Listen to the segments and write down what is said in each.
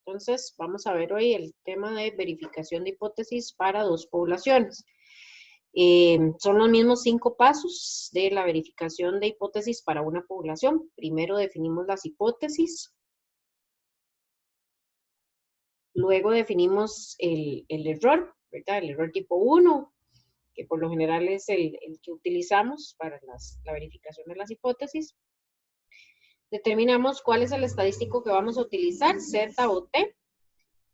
Entonces, vamos a ver hoy el tema de verificación de hipótesis para dos poblaciones. Son los mismos 5 pasos de la verificación de hipótesis para una población. Primero definimos las hipótesis. Luego definimos el error, ¿verdad? El error tipo 1, que por lo general es el que utilizamos para la verificación de las hipótesis. Determinamos cuál es el estadístico que vamos a utilizar, Z o T.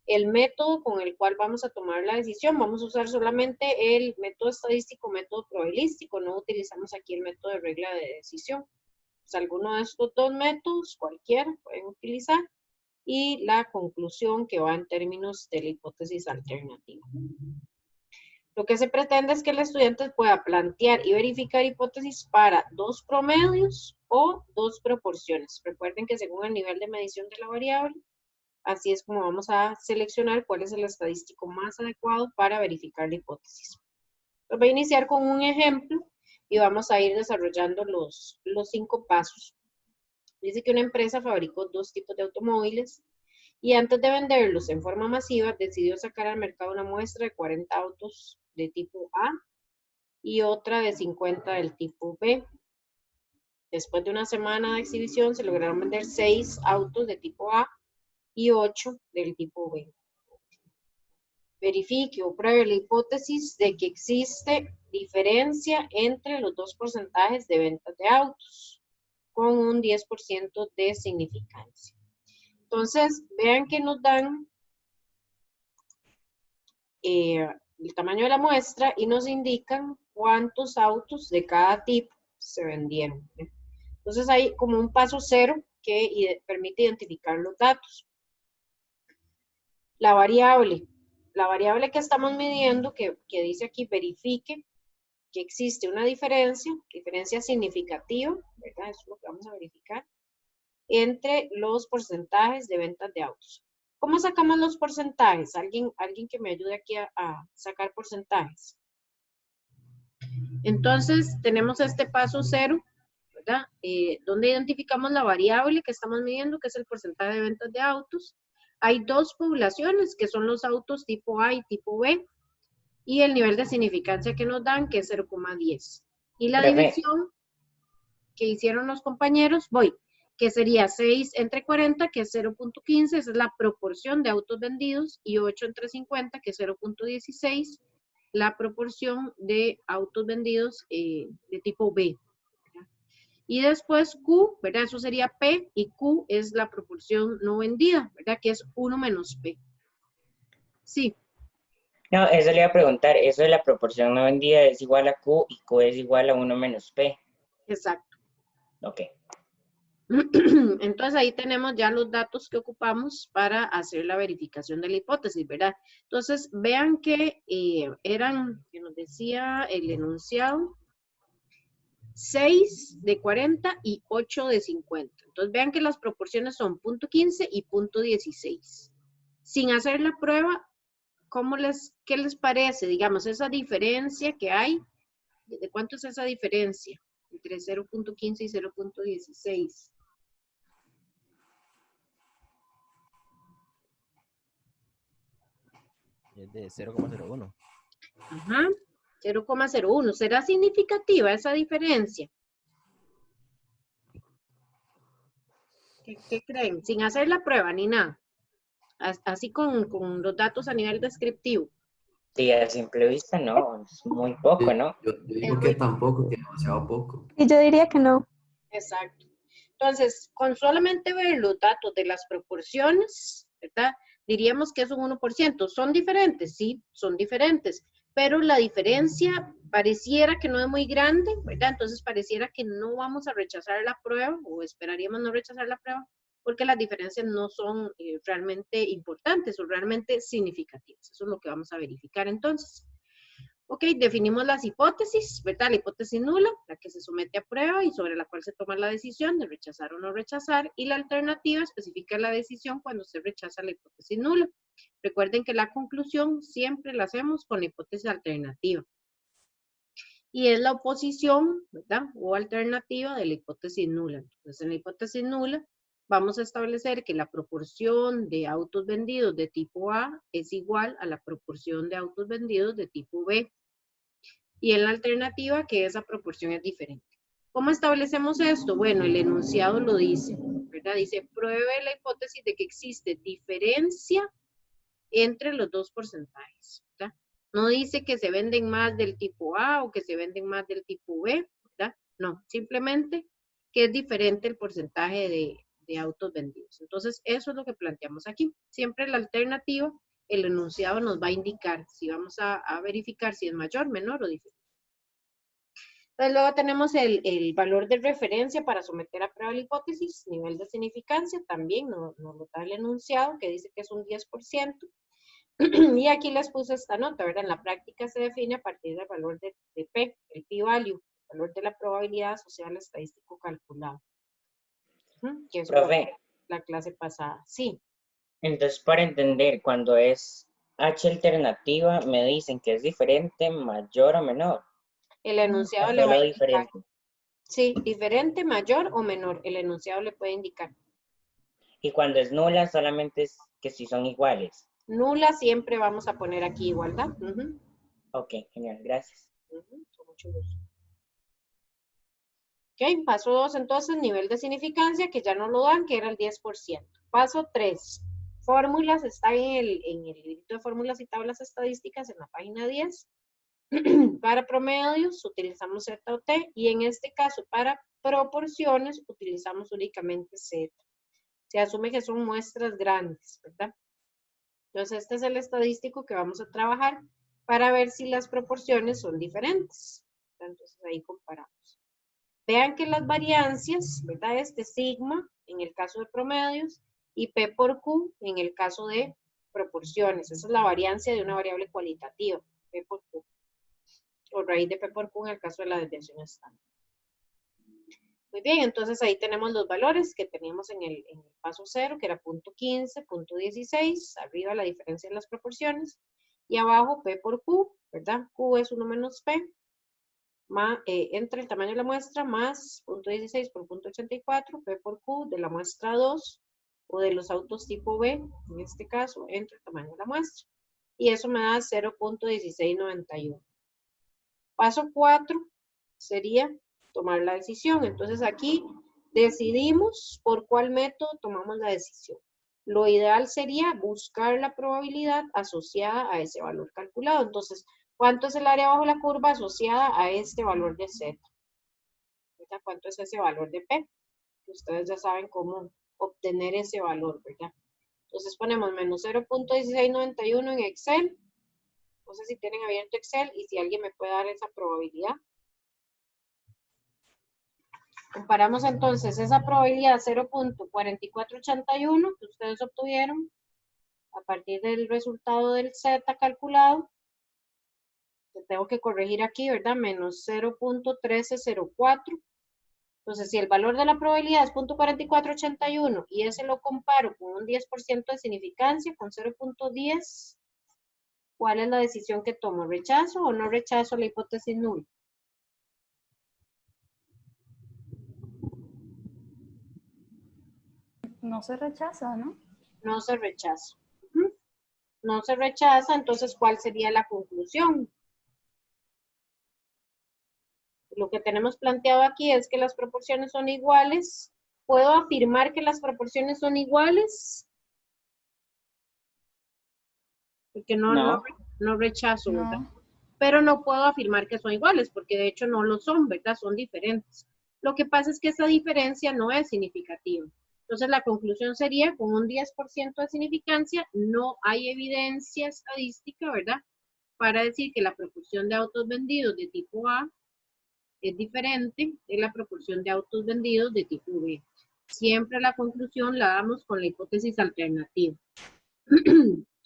El método con el cual vamos a tomar la decisión, vamos a usar solamente el método estadístico, método probabilístico, no utilizamos aquí el método de regla de decisión. Pues alguno de estos dos métodos, cualquiera, pueden utilizar, y la conclusión que va en términos de la hipótesis alternativa. Lo que se pretende es que el estudiante pueda plantear y verificar hipótesis para dos promedios o dos proporciones. Recuerden que según el nivel de medición de la variable, así es como vamos a seleccionar cuál es el estadístico más adecuado para verificar la hipótesis. Voy a iniciar con un ejemplo y vamos a ir desarrollando los 5 pasos. Dice que una empresa fabricó 2 tipos de automóviles y antes de venderlos en forma masiva decidió sacar al mercado una muestra de 40 autos de tipo A y otra de 50 del tipo B. Después de una semana de exhibición se lograron vender 6 autos de tipo A y 8 del tipo B. Verifique o pruebe la hipótesis de que existe diferencia entre los dos porcentajes de ventas de autos, con un 10% de significancia. Entonces, vean que nos dan el tamaño de la muestra y nos indican cuántos autos de cada tipo se vendieron. Entonces, hay como un paso cero que permite identificar los datos. La variable que estamos midiendo, que dice aquí, verifique que existe una diferencia significativa, ¿verdad? Eso es lo que vamos a verificar, entre los porcentajes de ventas de autos. ¿Cómo sacamos los porcentajes? ¿Alguien que me ayude aquí a sacar porcentajes? Entonces, tenemos este paso cero, ¿verdad? Donde identificamos la variable que estamos midiendo, que es el porcentaje de ventas de autos. Hay dos poblaciones, que son los autos tipo A y tipo B, y el nivel de significancia que nos dan, que es 0,10. Y la división que hicieron los compañeros, que sería 6 entre 40, que es 0,15, esa es la proporción de autos vendidos, y 8 entre 50, que es 0,16, la proporción de autos vendidos de tipo B. ¿Verdad? Y después Q, ¿verdad? Eso sería P, y Q es la proporción no vendida, ¿verdad? Que es 1 menos P. Sí. No, eso le iba a preguntar, eso de la proporción no vendida es igual a Q y Q es igual a 1 menos P. Exacto. Ok. Entonces ahí tenemos ya los datos que ocupamos para hacer la verificación de la hipótesis, ¿verdad? Entonces vean que eran, que nos decía el enunciado, 6 de 40 y 8 de 50. Entonces vean que las proporciones son 0.15 y 0.16. Sin hacer la prueba, ¿qué les parece? Digamos, esa diferencia que hay, ¿de cuánto es esa diferencia? Entre 0.15 y 0.16. Es de 0,01. Ajá, 0,01. ¿Será significativa esa diferencia? ¿Qué creen? Sin hacer la prueba ni nada. Así con los datos a nivel descriptivo. Sí, a simple vista no, es muy poco, ¿no? Yo digo que tampoco, que demasiado poco. Y yo diría que no. Exacto. Entonces, con solamente ver los datos de las proporciones, ¿verdad? Diríamos que es un 1%. ¿Son diferentes? Sí, son diferentes. Pero la diferencia pareciera que no es muy grande, ¿verdad? Entonces pareciera que no vamos a rechazar la prueba o esperaríamos no rechazar la prueba porque las diferencias no son realmente importantes o realmente significativas. Eso es lo que vamos a verificar entonces. Ok, definimos las hipótesis, ¿verdad? La hipótesis nula, la que se somete a prueba y sobre la cual se toma la decisión de rechazar o no rechazar, y la alternativa especifica la decisión cuando se rechaza la hipótesis nula. Recuerden que la conclusión siempre la hacemos con la hipótesis alternativa. Y es la oposición, ¿verdad? O alternativa de la hipótesis nula. Entonces, en la hipótesis nula, vamos a establecer que la proporción de autos vendidos de tipo A es igual a la proporción de autos vendidos de tipo B. Y en la alternativa que esa proporción es diferente. ¿Cómo establecemos esto? Bueno, el enunciado lo dice, ¿verdad? Dice, pruebe la hipótesis de que existe diferencia entre los dos porcentajes, ¿verdad? No dice que se venden más del tipo A o que se venden más del tipo B, ¿verdad? No, simplemente que es diferente el porcentaje de autos vendidos. Entonces, eso es lo que planteamos aquí. Siempre la alternativa, el enunciado nos va a indicar si vamos a verificar si es mayor, menor o diferente. Entonces, luego tenemos el valor de referencia para someter a prueba la hipótesis, nivel de significancia, también nos lo da el enunciado que dice que es un 10%. Y aquí les puse esta nota, ¿verdad? En la práctica se define a partir del valor de P, el p-value, el valor de la probabilidad asociada al estadístico calculado. Que eso Profe, la clase pasada. Sí. entonces para entender, cuando es H alternativa, me dicen que es diferente, mayor o menor. El enunciado O le va a solo indicar. diferente. Sí, diferente, mayor o menor. El enunciado le puede indicar. Y cuando es nula, solamente es que si son iguales. Nula siempre vamos a poner aquí igualdad. Ok, genial, gracias. Con mucho gusto. Ok, paso 2 entonces, nivel de significancia, que ya no lo dan, que era el 10%. Paso 3, fórmulas, está en el librito de fórmulas y tablas estadísticas en la página 10. Para promedios utilizamos Z o T, y en este caso para proporciones utilizamos únicamente Z. Se asume que son muestras grandes, ¿verdad? Entonces este es el estadístico que vamos a trabajar para ver si las proporciones son diferentes. Entonces ahí comparamos. Vean que las variancias, ¿verdad? Sigma en el caso de promedios y P por Q en el caso de proporciones. Esa es la variancia de una variable cualitativa, P por Q. O raíz de P por Q en el caso de la desviación estándar. Muy bien, entonces ahí tenemos los valores que teníamos en el paso 0, que era punto 15, punto 16, arriba la diferencia en las proporciones, y abajo P por Q, ¿verdad? Q es 1 menos P, entre el tamaño de la muestra más punto 16 por punto 84, P por Q de la muestra 2, o de los autos tipo B, en este caso, entre el tamaño de la muestra. Y eso me da 0.1691. Paso 4 sería tomar la decisión. Entonces aquí decidimos por cuál método tomamos la decisión. Lo ideal sería buscar la probabilidad asociada a ese valor calculado. Entonces, ¿cuánto es el área bajo la curva asociada a este valor de Z? ¿Cuánto es ese valor de P? Ustedes ya saben cómo obtener ese valor, ¿verdad? Entonces ponemos menos 0.1691 en Excel. No sé si tienen abierto Excel y si alguien me puede dar esa probabilidad. Comparamos entonces esa probabilidad 0.4481 que ustedes obtuvieron a partir del resultado del Z calculado. Que tengo que corregir aquí, ¿verdad? Menos 0.1304. Entonces, si el valor de la probabilidad es 0.4481 y ese lo comparo con un 10% de significancia, con 0.10, ¿cuál es la decisión que tomo? ¿Rechazo o no rechazo la hipótesis nula? No se rechaza, ¿no? No se rechaza. No se rechaza, entonces, ¿cuál sería la conclusión? Lo que tenemos planteado aquí es que las proporciones son iguales. ¿Puedo afirmar que las proporciones son iguales? Porque no rechazo, ¿verdad? No. Pero no puedo afirmar que son iguales, porque de hecho no lo son, ¿verdad? Son diferentes. Lo que pasa es que esa diferencia no es significativa. Entonces la conclusión sería, con un 10% de significancia, no hay evidencia estadística, ¿verdad? Para decir que la proporción de autos vendidos de tipo A es diferente de la proporción de autos vendidos de tipo B. Siempre la conclusión la damos con la hipótesis alternativa.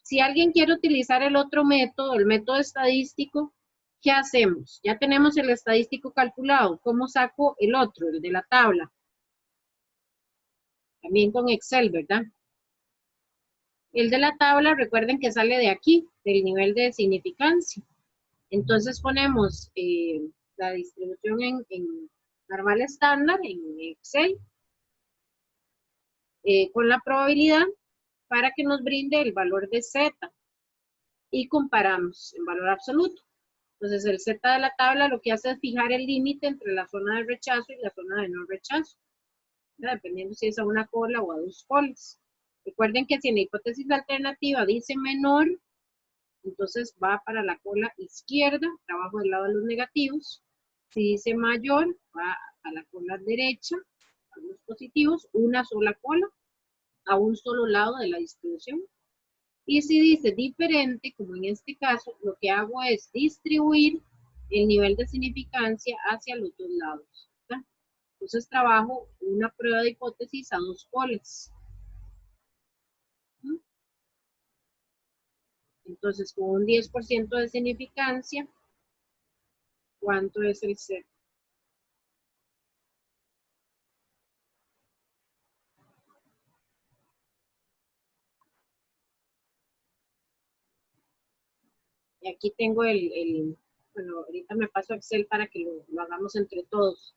Si alguien quiere utilizar el otro método, el método estadístico, ¿qué hacemos? Ya tenemos el estadístico calculado. ¿Cómo saco el otro, el de la tabla? También con Excel, ¿verdad? El de la tabla, recuerden que sale de aquí, del nivel de significancia. Entonces ponemos la distribución en normal estándar, en Excel. con la probabilidad para que nos brinde el valor de Z y comparamos en valor absoluto. Entonces el Z de la tabla lo que hace es fijar el límite entre la zona de rechazo y la zona de no rechazo, ¿verdad? Dependiendo si es a una cola o a dos colas. Recuerden que si en la hipótesis alternativa dice menor, entonces va para la cola izquierda, abajo del lado de los negativos. Si dice mayor, va a la cola derecha, a los positivos, una sola cola, a un solo lado de la distribución. Y si dice diferente, como en este caso, lo que hago es distribuir el nivel de significancia hacia los dos lados, ¿verdad? Entonces trabajo una prueba de hipótesis a dos colas. Entonces, con un 10% de significancia, ¿cuánto es el Z? Y aquí tengo bueno, ahorita me paso a Excel para que lo hagamos entre todos.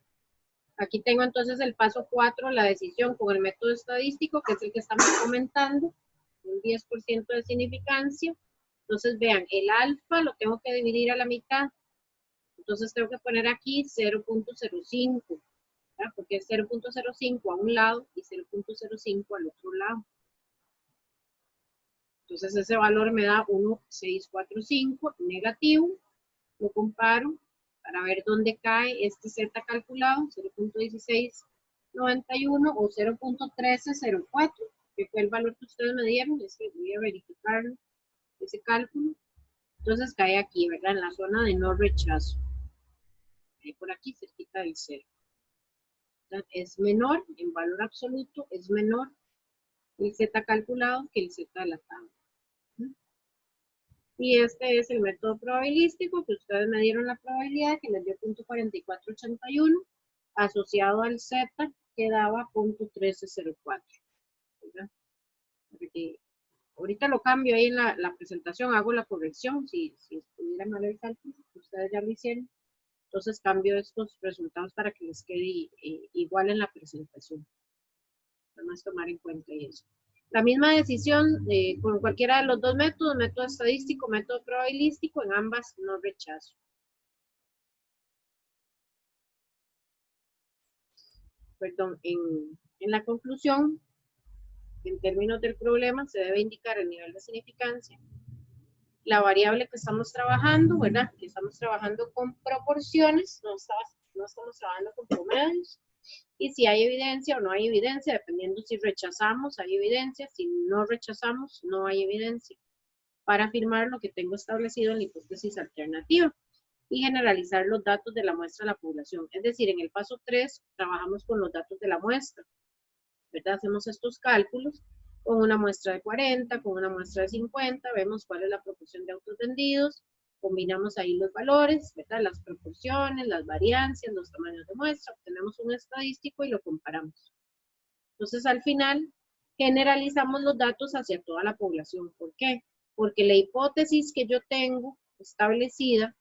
Aquí tengo entonces el paso 4, la decisión con el método estadístico, que es el que estamos comentando, un 10% de significancia. Entonces vean, el alfa lo tengo que dividir a la mitad. Entonces tengo que poner aquí 0.05, porque es 0.05 a un lado y 0.05 al otro lado. Entonces ese valor me da 1,645 negativo. Lo comparo para ver dónde cae este Z calculado, 0.1691 o 0.1304, que fue el valor que ustedes me dieron. Es que voy a verificar ese cálculo. Entonces cae aquí, ¿verdad? En la zona de no rechazo. Por aquí, cerquita del 0. Es menor, en valor absoluto, es menor el Z calculado que el Z de la tabla. Y este es el método probabilístico, que ustedes me dieron la probabilidad, que les dio 0.4481, asociado al Z, que daba 0.1304. Porque ahorita lo cambio ahí en la presentación, hago la corrección, si estuviera mal el cálculo, ustedes ya lo hicieron. Entonces cambio estos resultados para que les quede igual en la presentación. Vamos a tomar en cuenta eso. La misma decisión con cualquiera de los dos métodos, método estadístico, método probabilístico, en ambas no rechazo. Perdón, en la conclusión, en términos del problema, se debe indicar el nivel de significancia, la variable que estamos trabajando, ¿verdad? Que estamos trabajando con proporciones, no estamos trabajando con promedios. Y si hay evidencia o no hay evidencia, dependiendo si rechazamos, hay evidencia, si no rechazamos, no hay evidencia, para afirmar lo que tengo establecido en la hipótesis alternativa y generalizar los datos de la muestra a la población. Es decir, en el paso 3 trabajamos con los datos de la muestra, ¿verdad? Hacemos estos cálculos con una muestra de 40, con una muestra de 50, vemos cuál es la proporción de autos vendidos, combinamos ahí los valores, ¿verdad? Las proporciones, las variancias, los tamaños de muestra, obtenemos un estadístico y lo comparamos. Entonces, al final, generalizamos los datos hacia toda la población. ¿Por qué? Porque la hipótesis que yo tengo establecida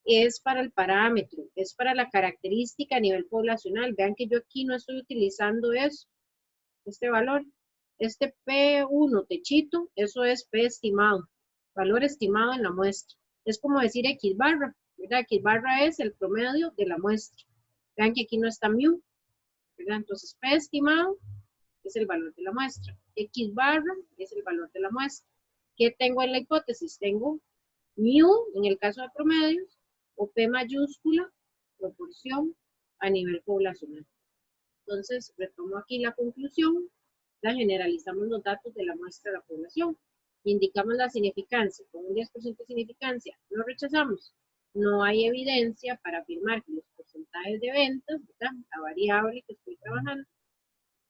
es para el parámetro, es para la característica a nivel poblacional. Vean que yo aquí no estoy utilizando eso, este valor. Este P1 techito, eso es P estimado, valor estimado en la muestra. Es como decir X barra, ¿verdad? X barra es el promedio de la muestra. Vean que aquí no está mu, ¿verdad? Entonces P estimado es el valor de la muestra. X barra es el valor de la muestra. ¿Qué tengo en la hipótesis? Tengo mu en el caso de promedios o P mayúscula, proporción a nivel poblacional. Entonces, retomo aquí la conclusión. Generalizamos los datos de la muestra de la población. Indicamos la significancia. Con un 10% de significancia, no rechazamos. No hay evidencia para afirmar que los porcentajes de ventas, ¿verdad? La variable que estoy trabajando,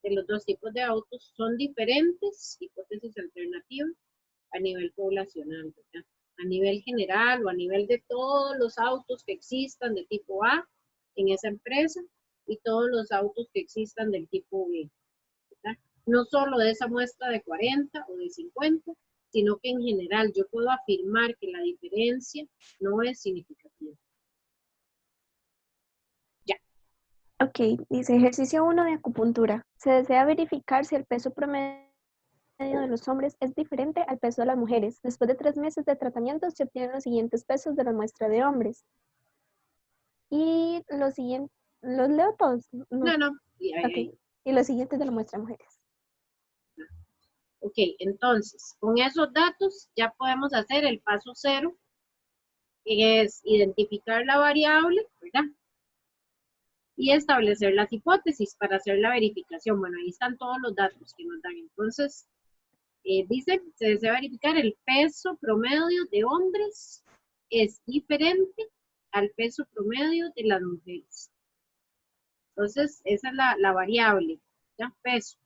de los dos tipos de autos son diferentes, hipótesis alternativa, a nivel poblacional, ¿verdad? A nivel general o a nivel de todos los autos que existan de tipo A en esa empresa y todos los autos que existan del tipo B, ¿verdad? No solo de esa muestra de 40 o de 50, sino que en general yo puedo afirmar que la diferencia no es significativa. Ya. Ok, dice ejercicio 1 de acupuntura. Se desea verificar si el peso promedio de los hombres es diferente al peso de las mujeres. Después de 3 meses de tratamiento se obtienen los siguientes pesos de la muestra de hombres. Y los siguientes, ¿los leo todos? No. Y ahí, Ok, ahí. y los siguientes de la muestra de mujeres. Ok, entonces, con esos datos ya podemos hacer el paso 0, que es identificar la variable, ¿verdad? Y establecer las hipótesis para hacer la verificación. Bueno, ahí están todos los datos que nos dan. Entonces, dice, se desea verificar el peso promedio de hombres es diferente al peso promedio de las mujeres. Entonces, esa es la variable, ¿ya? Peso.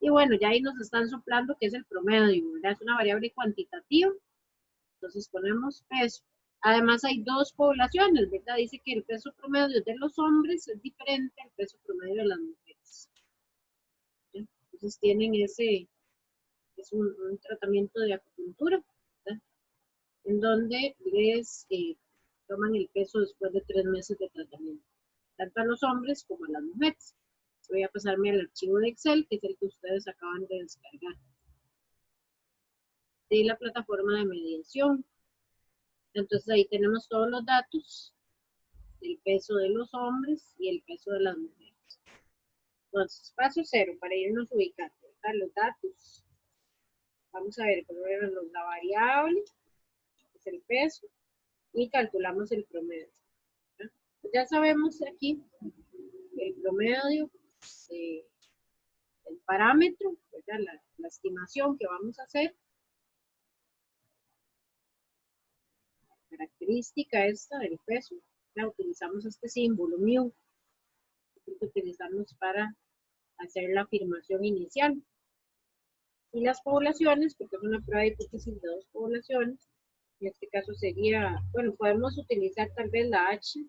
Y bueno, ya ahí nos están soplando que es el promedio, ¿verdad? Es una variable cuantitativa. Entonces ponemos peso. Además hay 2 poblaciones, ¿verdad? Dice que el peso promedio de los hombres es diferente al peso promedio de las mujeres. ¿Ya? Entonces tienen ese, es un tratamiento de acupuntura, ¿verdad? En donde les toman el peso después de 3 meses de tratamiento, tanto a los hombres como a las mujeres. Voy a pasarme al archivo de Excel, que es el que ustedes acaban de descargar, de la plataforma de mediación. Entonces ahí tenemos todos los datos, el peso de los hombres y el peso de las mujeres. Entonces, paso 0, para irnos ubicando, ¿verdad? Los datos. Vamos a ver, primero la variable, que es el peso, y calculamos el promedio. ¿Verdad? Ya sabemos aquí el promedio, el parámetro, ¿verdad? La estimación que vamos a hacer. La característica esta del peso, ¿verdad? Utilizamos este símbolo mu, que utilizamos para hacer la afirmación inicial. Y las poblaciones, porque es una prueba de hipótesis de 2 poblaciones, en este caso sería, bueno, podemos utilizar tal vez la H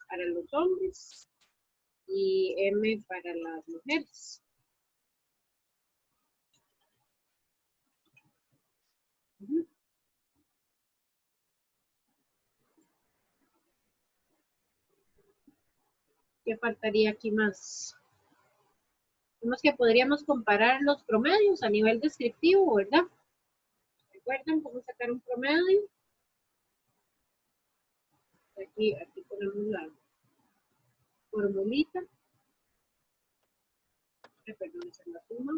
para los hombres y M para las mujeres. ¿Qué faltaría aquí más? Vemos que podríamos comparar los promedios a nivel descriptivo, ¿verdad? ¿Recuerdan cómo sacar un promedio? Aquí ponemos la formulita. Perdón, se la suma.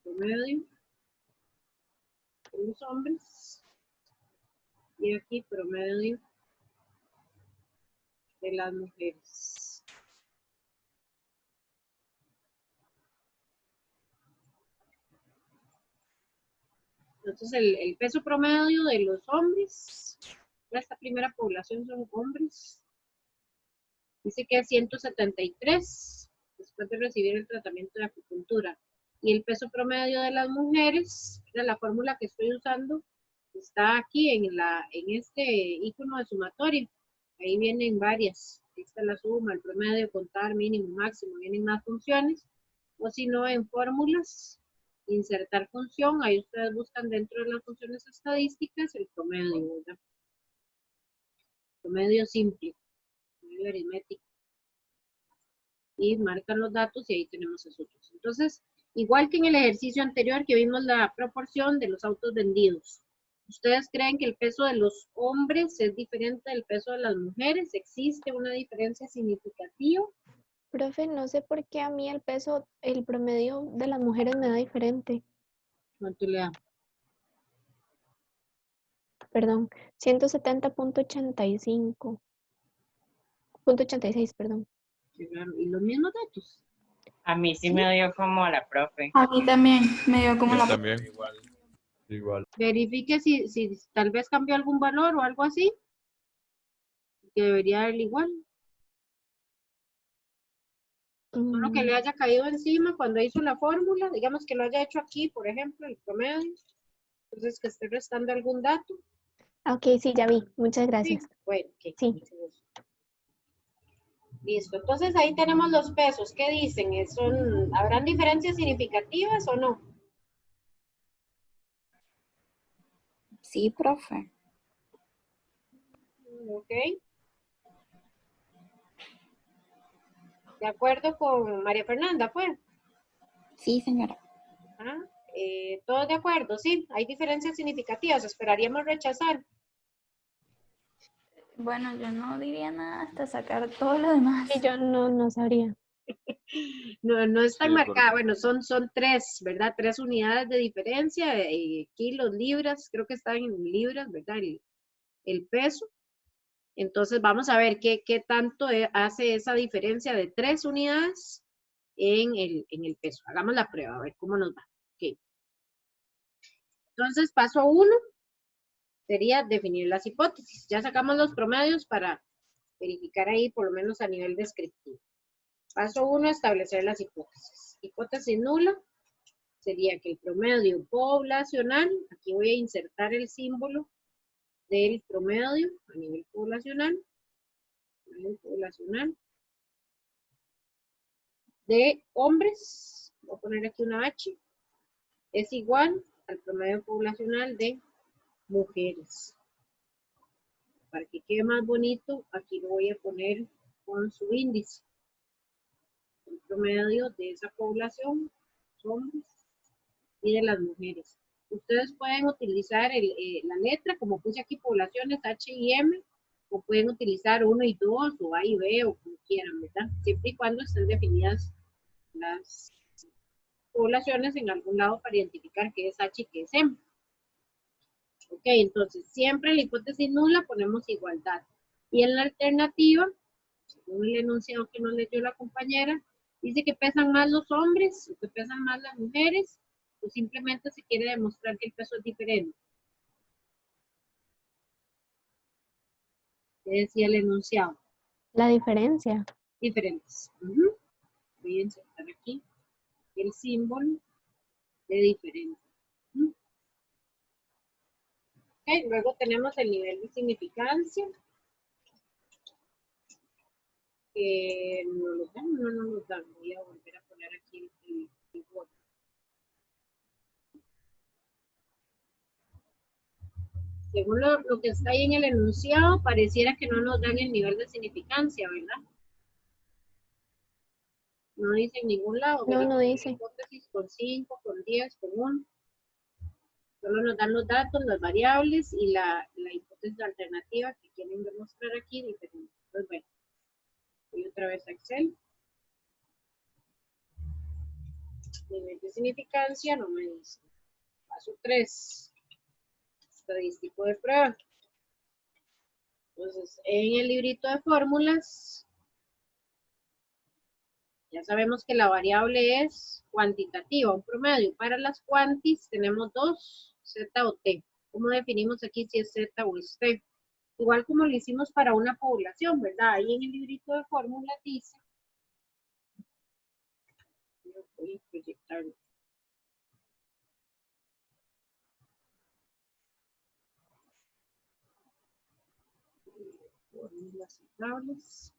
Promedio de los hombres. Y aquí promedio de las mujeres. Entonces el peso promedio de los hombres, esta primera población son hombres, dice que es 173 después de recibir el tratamiento de acupuntura. Y el peso promedio de las mujeres, la fórmula que estoy usando, está aquí en este icono de sumatorio. Ahí vienen varias. Ahí está la suma, el promedio, contar, mínimo, máximo, vienen más funciones. O si no, en fórmulas, insertar función, ahí ustedes buscan dentro de las funciones estadísticas el promedio, ¿verdad? Promedio simple, promedio aritmético. Y marcan los datos y ahí tenemos esos otros. Entonces, igual que en el ejercicio anterior que vimos la proporción de los autos vendidos. ¿Ustedes creen que el peso de los hombres es diferente del peso de las mujeres? ¿Existe una diferencia significativa? Profe, no sé por qué a mí el peso, el promedio de las mujeres me da diferente. ¿Cuánto le da? Perdón, 170.85. .86, perdón. Qué raro. ¿Y los mismos datos? A mí sí me dio como a la profe. A mí también me dio como Yo la... también. Igual. Verifique si tal vez cambió algún valor o algo así. Que debería darle igual. Solo que le haya caído encima cuando hizo la fórmula, digamos que lo haya hecho aquí, por ejemplo, el promedio. Entonces que esté restando algún dato. Ok, sí, ya vi. Muchas gracias. Sí. Bueno, ok. Sí. Mucho gusto. Listo, entonces ahí tenemos los pesos. ¿Qué dicen? ¿Habrán diferencias significativas o no? Sí, profe. Ok. De acuerdo con María Fernanda, ¿fue? Sí, señora. Ah, ¿todos de acuerdo? Sí, hay diferencias significativas. Esperaríamos rechazar. Bueno, yo no diría nada hasta sacar todo lo demás. Y yo no sabría. No es tan Estoy de acuerdo. marcada. Bueno, son tres, ¿verdad? 3 unidades de diferencia, kilos, libras, creo que están en libras, ¿verdad? El peso. Entonces vamos a ver qué tanto hace esa diferencia de 3 unidades en el peso. Hagamos la prueba, a ver cómo nos va. Ok. Entonces, paso 1 sería definir las hipótesis. Ya sacamos los promedios para verificar ahí, por lo menos a nivel descriptivo. Paso 1, establecer las hipótesis. Hipótesis nula sería que el promedio poblacional, aquí voy a insertar el símbolo del promedio a nivel poblacional de hombres, voy a poner aquí una H, es igual al promedio poblacional de mujeres. Para que quede más bonito, aquí lo voy a poner con su índice. El promedio de esa población, los hombres y de las mujeres. Ustedes pueden utilizar la letra, como puse aquí, poblaciones H y M, o pueden utilizar 1 y 2, o A y B, o como quieran, ¿verdad? Siempre y cuando estén definidas las poblaciones en algún lado para identificar qué es H y qué es M. Ok, entonces siempre en la hipótesis nula ponemos igualdad. Y en la alternativa, según el enunciado que nos leyó la compañera, dice que pesan más los hombres o que pesan más las mujeres, o simplemente se quiere demostrar que el peso es diferente. ¿Qué decía el enunciado? La diferencia. Diferentes. Voy a insertar aquí el símbolo de diferente. Okay, luego tenemos el nivel de significancia. No los dan, no los dan. Voy a volver a poner aquí el bot. Según lo que está ahí en el enunciado, pareciera que no nos dan el nivel de significancia, ¿verdad? No dice en ningún lado. No, ¿verdad? no dice. Hipótesis con 5, con 10, con 1. Solo nos dan los datos, las variables y la hipótesis alternativa que quieren demostrar aquí diferente. Pues bueno, voy otra vez a Excel. Nivel de significancia no me dice. Paso 3. Estadístico de prueba. Entonces, en el librito de fórmulas, ya sabemos que la variable es cuantitativa, un promedio. Para las cuantis tenemos dos, Z o T. ¿Cómo definimos aquí si es Z o es T? Igual como lo hicimos para una población, ¿verdad? Ahí en el librito de fórmulas dice, voy a proyectarlo. Fórmulas y tablas.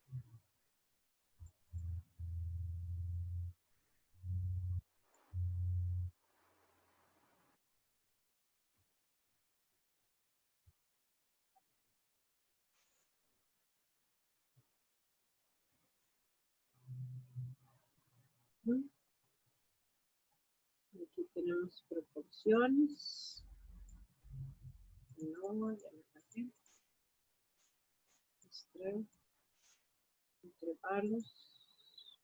Aquí tenemos proporciones. No, ya me pasé. Extraer. Entrevarlos.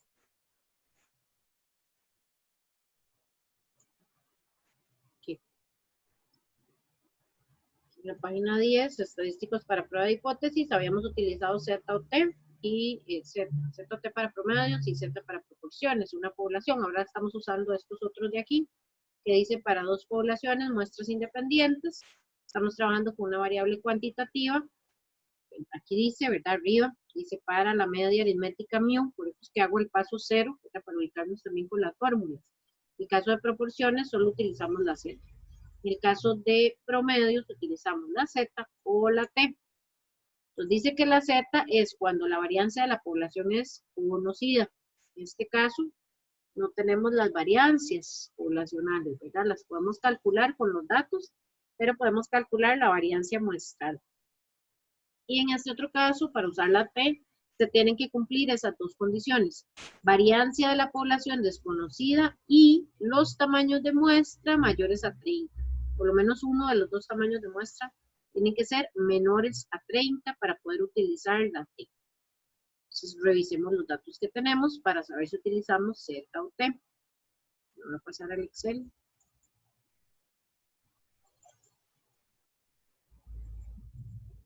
Aquí. En la página 10, estadísticos para prueba de hipótesis, habíamos utilizado Z o T y Z o T para promedios y Z para proporciones, una población. Ahora estamos usando estos otros de aquí, que dice para dos poblaciones, muestras independientes. Estamos trabajando con una variable cuantitativa. Aquí dice, ¿verdad? Arriba, dice para la media aritmética mu, por eso es que hago el paso 0, para ubicarnos también con las fórmulas. En el caso de proporciones, solo utilizamos la Z. En el caso de promedios, utilizamos la Z o la T. Entonces dice que la Z es cuando la varianza de la población es conocida. En este caso, no tenemos las variancias poblacionales, ¿verdad? Las podemos calcular con los datos, pero podemos calcular la variancia muestral. Y en este otro caso, para usar la T, se tienen que cumplir esas dos condiciones. Variancia de la población desconocida y los tamaños de muestra mayores a 30. Por lo menos uno de los dos tamaños de muestra tienen que ser menores a 30 para poder utilizar la T. Entonces, revisemos los datos que tenemos para saber si utilizamos Z o T. Voy a pasar al Excel.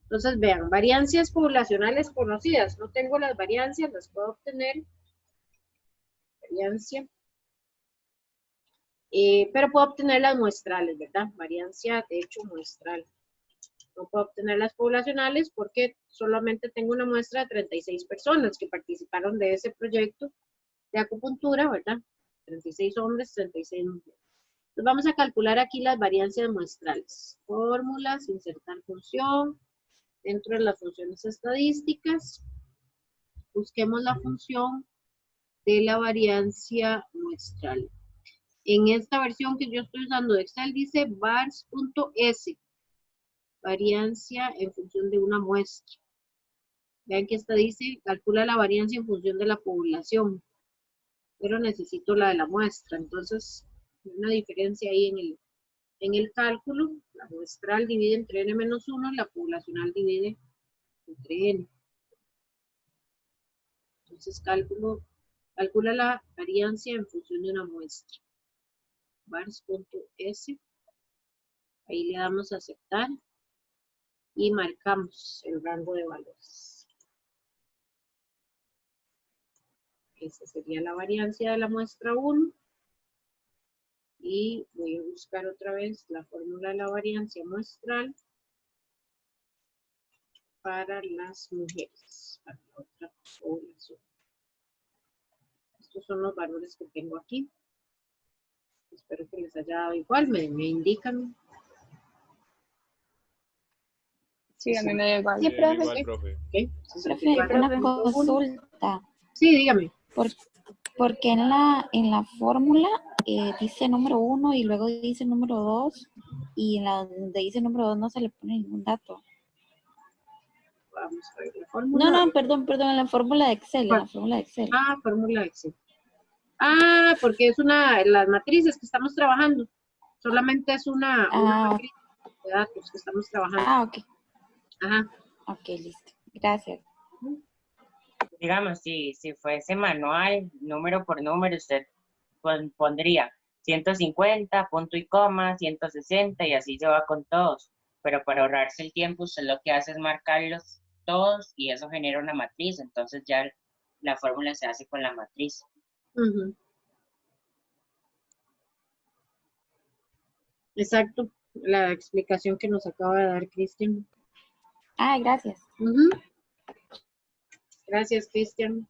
Entonces, vean, variancias poblacionales conocidas. No tengo las variancias, las puedo obtener. Variancia. Pero puedo obtener las muestrales, ¿verdad? Variancia, de hecho, muestral. No puedo obtener las poblacionales porque solamente tengo una muestra de 36 personas que participaron de ese proyecto de acupuntura, ¿verdad? 36 hombres, 36 mujeres. Entonces vamos a calcular aquí las variancias muestrales. Fórmulas, insertar función. Dentro de las funciones estadísticas, busquemos la función de la variancia muestral. En esta versión que yo estoy usando de Excel dice vars.s, variancia en función de una muestra. Vean que esta dice, calcula la variancia en función de la población, pero necesito la de la muestra. Entonces, hay una diferencia ahí en el cálculo. La muestral divide entre n-1, la poblacional divide entre n. Entonces calcula la variancia en función de una muestra. Vars.s. Ahí le damos a aceptar y marcamos el rango de valores. Esa sería la variancia de la muestra 1. Y voy a buscar otra vez la fórmula de la variancia muestral para las mujeres, para la otra población. Estos son los valores que tengo aquí. Espero que les haya dado igual, me indican. Sí, a mí me da igual. Sí, profe. Igual, profe. Okay. Profe, una consulta. Sí, dígame. Porque en la fórmula dice número 1 y luego dice número 2 y en la donde dice número 2 no se le pone ningún dato? Vamos a ver la fórmula. No, perdón, en la fórmula de Excel, en la fórmula de Excel. Ah, fórmula de Excel. Ah, porque es las matrices que estamos trabajando. Solamente es una matriz de datos que estamos trabajando. Ah, ok. Ajá. Ok, listo. Gracias. Digamos, si fuese manual, número por número, usted pondría 150, punto y coma, 160 y así se va con todos. Pero para ahorrarse el tiempo, usted lo que hace es marcarlos todos y eso genera una matriz. Entonces ya la fórmula se hace con la matriz. Uh-huh. Exacto. La explicación que nos acaba de dar Cristian. Ah, gracias. Uh-huh. Gracias, Cristian.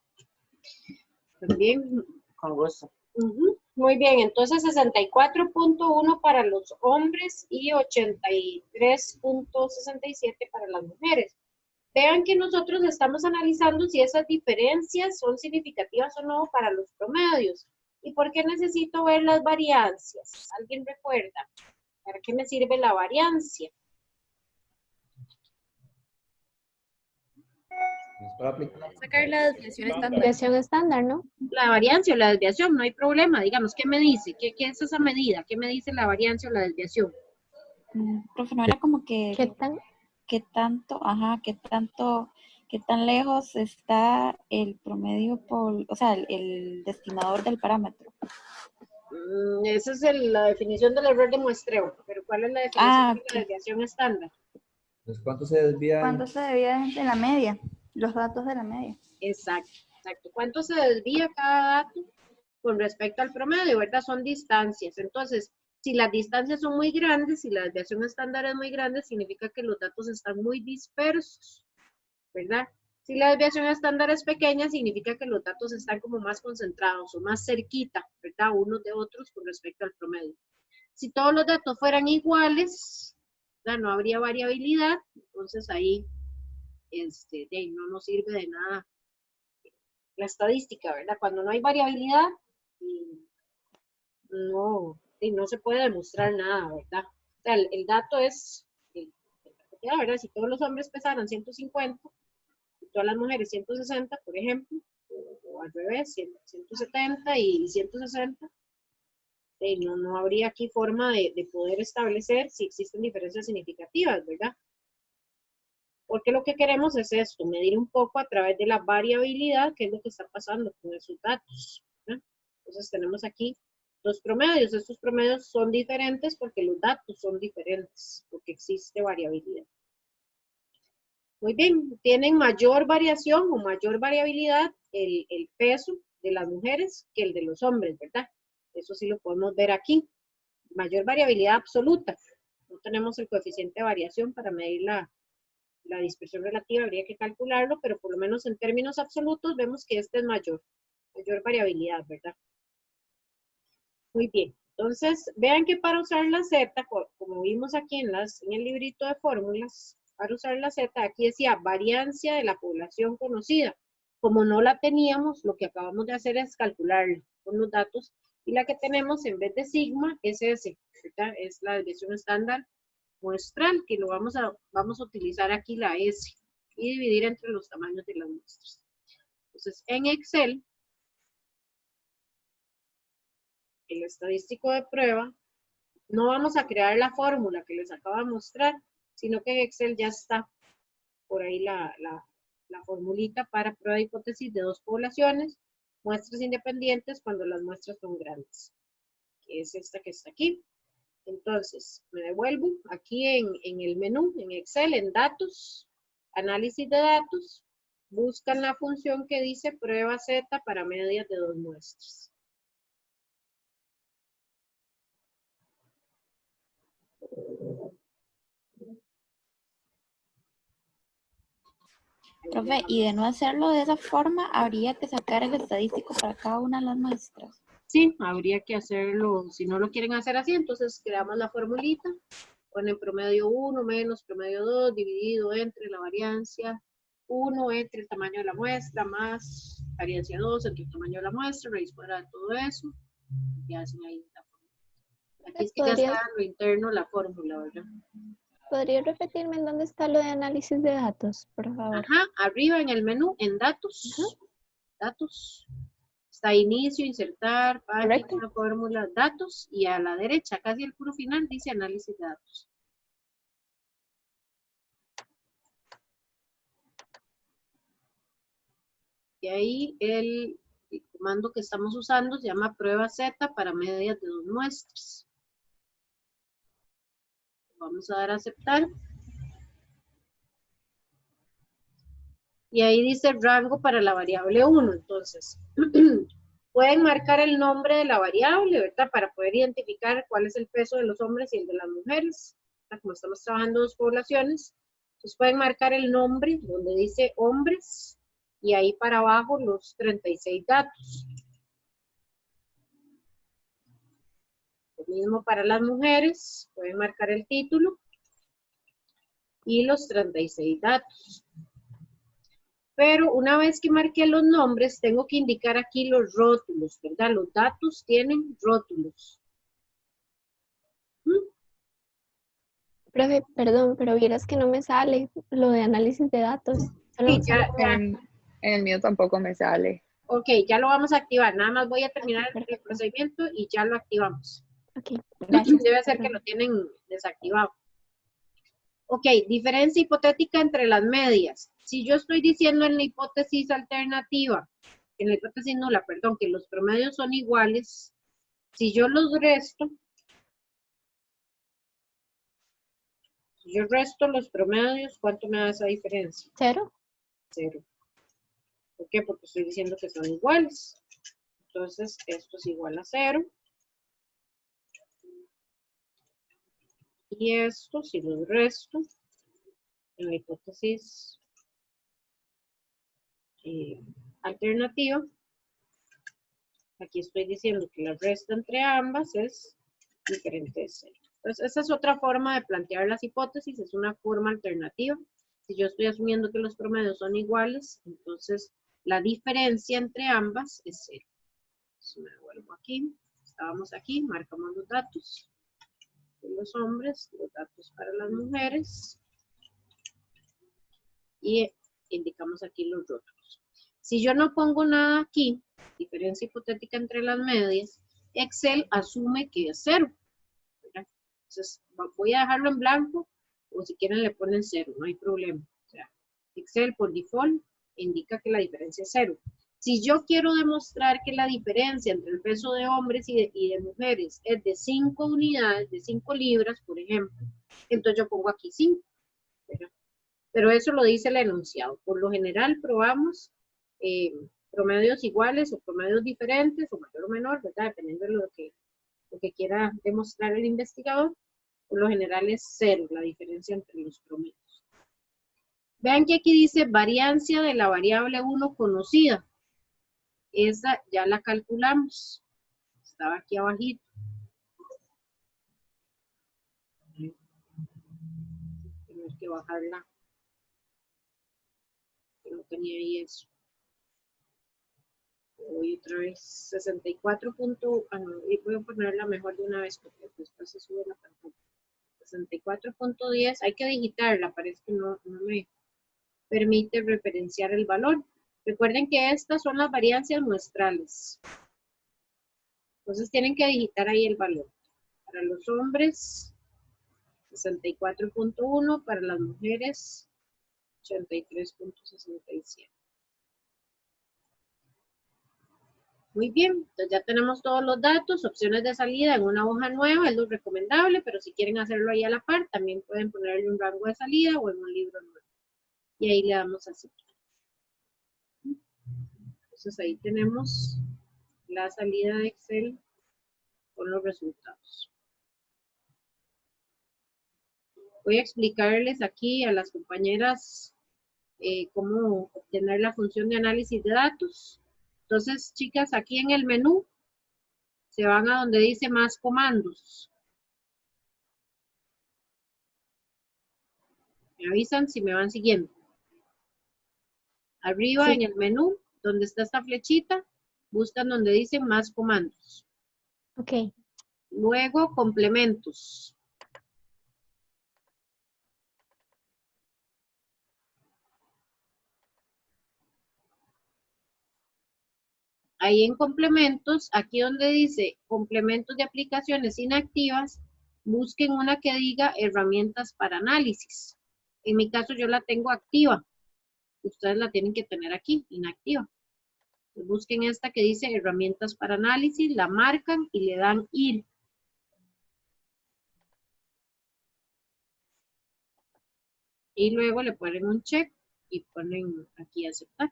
También. Con gusto. Uh-huh. Muy bien, entonces 64.1 para los hombres y 83.67 para las mujeres. Vean que nosotros estamos analizando si esas diferencias son significativas o no para los promedios. ¿Y por qué necesito ver las variancias? ¿Alguien recuerda? ¿Para qué me sirve la variancia? Sacar la desviación estándar. Desviación estándar, ¿no? La variancia o la desviación, no hay problema. Digamos, ¿qué me dice? ¿Qué es esa medida? ¿Qué me dice la variancia o la desviación? Profe, no era como que ¿Qué tan lejos está el promedio o sea, el destinador del parámetro. Esa es la definición del error de muestreo. Pero ¿cuál es la definición de la desviación estándar? Pues, ¿cuánto se desvía? ¿Cuánto se desvía de la media? Los datos de la media. Exacto. ¿Cuánto se desvía cada dato con respecto al promedio, verdad? Son distancias. Entonces, si las distancias son muy grandes, si la desviación estándar es muy grande, significa que los datos están muy dispersos, ¿verdad? Si la desviación estándar es pequeña, significa que los datos están como más concentrados o más cerquita, ¿verdad? Unos de otros con respecto al promedio. Si todos los datos fueran iguales, ¿verdad? No habría variabilidad, entonces ahí no nos sirve de nada la estadística, ¿verdad? Cuando no hay variabilidad, no se puede demostrar nada, ¿verdad? O sea, el dato es queda, ¿verdad? Si todos los hombres pesaran 150 y todas las mujeres 160, por ejemplo, o al revés, 170 y 160, no habría aquí forma de poder establecer si existen diferencias significativas, ¿verdad? Porque lo que queremos es esto, medir un poco a través de la variabilidad, qué es lo que está pasando con esos datos, ¿verdad? Entonces tenemos aquí dos promedios. Estos promedios son diferentes porque los datos son diferentes, porque existe variabilidad. Muy bien, tienen mayor variación o mayor variabilidad el peso de las mujeres que el de los hombres, ¿verdad? Eso sí lo podemos ver aquí. Mayor variabilidad absoluta. No tenemos el coeficiente de variación para medir la dispersión relativa, habría que calcularlo, pero por lo menos en términos absolutos vemos que este es mayor variabilidad, ¿verdad? Muy bien, entonces vean que para usar la Z, como vimos aquí en el librito de fórmulas, para usar la Z, aquí decía variancia de la población conocida. Como no la teníamos, lo que acabamos de hacer es calcularla con los datos, y la que tenemos en vez de sigma es S, ¿verdad? Es la desviación estándar muestral, que lo vamos a utilizar aquí la S, y dividir entre los tamaños de las muestras. Entonces, en Excel, el estadístico de prueba, no vamos a crear la fórmula que les acabo de mostrar, sino que en Excel ya está por ahí la formulita para prueba de hipótesis de dos poblaciones, muestras independientes cuando las muestras son grandes, que es esta que está aquí. Entonces, me devuelvo aquí en el menú, en Excel, en datos, análisis de datos, buscan la función que dice prueba Z para medias de dos muestras. Profe, y de no hacerlo de esa forma, habría que sacar el estadístico para cada una de las muestras. Sí, habría que hacerlo, si no lo quieren hacer así, entonces creamos la formulita, ponen promedio 1 menos promedio 2 dividido entre la variancia 1 entre el tamaño de la muestra más variancia 2 entre el tamaño de la muestra, raíz cuadrada de todo eso, y hacen ahí la fórmula. Aquí es que ya está en lo interno la fórmula, ¿verdad? ¿Podría repetirme en dónde está lo de análisis de datos, por favor? Ajá, arriba en el menú, en datos, datos, está inicio, insertar, página, fórmula, datos, y a la derecha, casi al puro final, dice análisis de datos. Y ahí el comando que estamos usando se llama prueba Z para medias de dos muestras. Vamos a dar a aceptar. Y ahí dice rango para la variable 1. Entonces, pueden marcar el nombre de la variable, ¿verdad? Para poder identificar cuál es el peso de los hombres y el de las mujeres. Como estamos trabajando dos poblaciones, entonces pueden marcar el nombre donde dice hombres y ahí para abajo los 36 datos. Lo mismo para las mujeres, pueden marcar el título y los 36 datos. Pero una vez que marqué los nombres, tengo que indicar aquí los rótulos, ¿verdad? Los datos tienen rótulos. Profe, perdón, pero vieras que no me sale lo de análisis de datos. Sí, En el mío tampoco me sale. Ok, ya lo vamos a activar. Nada más voy a terminar el procedimiento y ya lo activamos. Ok, gracias. Debe ser que lo tienen desactivado. Ok, diferencia hipotética entre las medias. Si yo estoy diciendo en la hipótesis alternativa, en la hipótesis nula, perdón, que los promedios son iguales, si yo los resto, si yo resto los promedios, ¿cuánto me da esa diferencia? 0. 0. ¿Por qué? Porque estoy diciendo que son iguales. Entonces, esto es igual a 0. Y esto, si los resto, en la hipótesis alternativa, aquí estoy diciendo que la resta entre ambas es diferente de 0. Entonces, esa es otra forma de plantear las hipótesis, es una forma alternativa. Si yo estoy asumiendo que los promedios son iguales, entonces la diferencia entre ambas es 0. Entonces me devuelvo aquí, estábamos aquí, marcamos los datos de los hombres, los datos para las mujeres, y indicamos aquí los rótulos. Si yo no pongo nada aquí, diferencia hipotética entre las medias, Excel asume que es 0. ¿Verdad? Entonces, voy a dejarlo en blanco, o si quieren le ponen 0, no hay problema. O sea, Excel por default indica que la diferencia es 0. Si yo quiero demostrar que la diferencia entre el peso de hombres y de mujeres es de 5 unidades, de 5 libras, por ejemplo, entonces yo pongo aquí 5. ¿Verdad? Pero eso lo dice el enunciado. Por lo general probamos promedios iguales o promedios diferentes, o mayor o menor, ¿verdad? Dependiendo de lo que quiera demostrar el investigador. Por lo general es 0 la diferencia entre los promedios. Vean que aquí dice variancia de la variable 1 conocida. Esa ya la calculamos. Estaba aquí abajito. Tenemos que bajarla. No tenía ahí eso. Voy otra vez. 64. Y voy a ponerla mejor de una vez porque después se sube la pantalla. 64.10. Hay que digitarla. Parece que no me permite referenciar el valor. Recuerden que estas son las variancias muestrales. Entonces tienen que digitar ahí el valor. Para los hombres, 64.1. Para las mujeres, 83.67. Muy bien, entonces ya tenemos todos los datos, opciones de salida en una hoja nueva, es lo recomendable, pero si quieren hacerlo ahí a la par, también pueden ponerle un rango de salida o en un libro nuevo. Y ahí le damos a aceptar. Entonces ahí tenemos la salida de Excel con los resultados. Voy a explicarles aquí a las compañeras cómo obtener la función de análisis de datos. Entonces, chicas, aquí en el menú se van a donde dice más comandos. Me avisan si me van siguiendo. Arriba Sí. en el menú, donde está esta flechita, buscan donde dice más comandos. Ok. Luego, complementos. Ahí en complementos, aquí donde dice complementos de aplicaciones inactivas, busquen una que diga herramientas para análisis. En mi caso yo la tengo activa. Ustedes la tienen que tener aquí, inactiva. Entonces, busquen esta que dice herramientas para análisis, la marcan y le dan ir. Y luego le ponen un check y ponen aquí aceptar.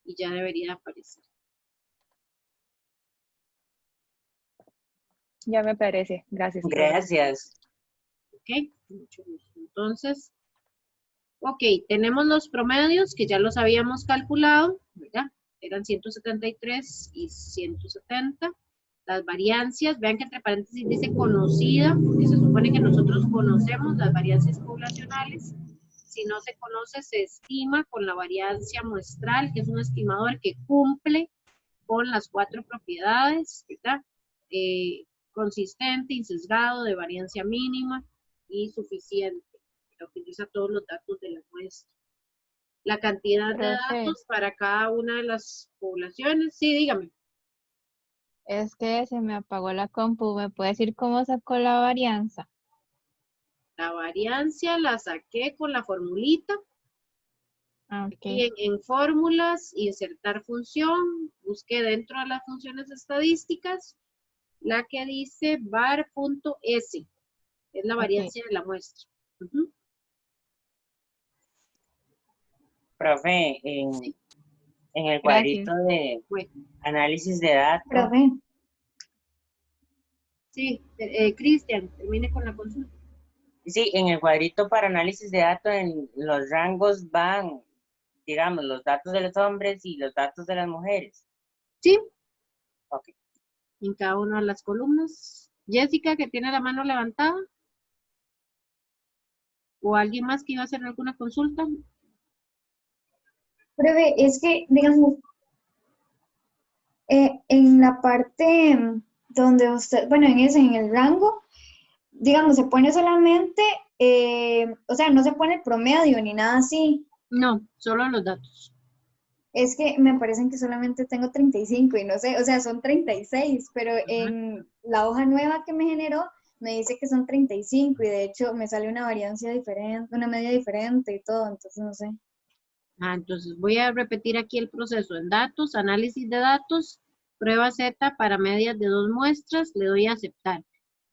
Y ya debería aparecer. Ya me parece. Gracias, profe. Gracias. Ok, mucho gusto. Entonces, ok, tenemos los promedios que ya los habíamos calculado, ¿verdad? Eran 173 y 170. Las variancias, vean que entre paréntesis dice conocida, porque se supone que nosotros conocemos las variancias poblacionales. Si no se conoce, se estima con la variancia muestral, que es un estimador que cumple con las 4 propiedades, ¿verdad? Consistente, insesgado, de variancia mínima y suficiente. Que utiliza todos los datos de la muestra. La cantidad de Profe. datos para cada una de las poblaciones. Sí, dígame. Es que se me apagó la compu. ¿Me puede decir cómo sacó la varianza? La variancia la saqué con la formulita. Ah, Y ok. en fórmulas, insertar función, busqué dentro de las funciones estadísticas la que dice var.s, es la Ok. variancia de la muestra. Ujú. Profe, Sí, en el Gracias. cuadrito de bueno, análisis de datos, Profe, sí, Cristian, termine con la consulta. sí, en el cuadrito para análisis de datos, en los rangos van, digamos, los datos de los hombres y los datos de las mujeres. Sí, Ok. en cada una de las columnas. Jessica, que tiene la mano levantada. ¿O alguien más que iba a hacer alguna consulta? Profe, es que, digamos, en la parte donde usted, bueno, en el rango, digamos, se pone solamente, o sea, no se pone el promedio ni nada así. No, solo los datos. Es que me parecen que solamente tengo 35 y no sé, o sea, son 36, pero en la hoja nueva que me generó me dice que son 35 y de hecho me sale una variancia diferente, una media diferente y todo, entonces no sé. Entonces voy a repetir aquí el proceso en datos, análisis de datos, prueba Z para medias de 2 muestras, le doy a aceptar.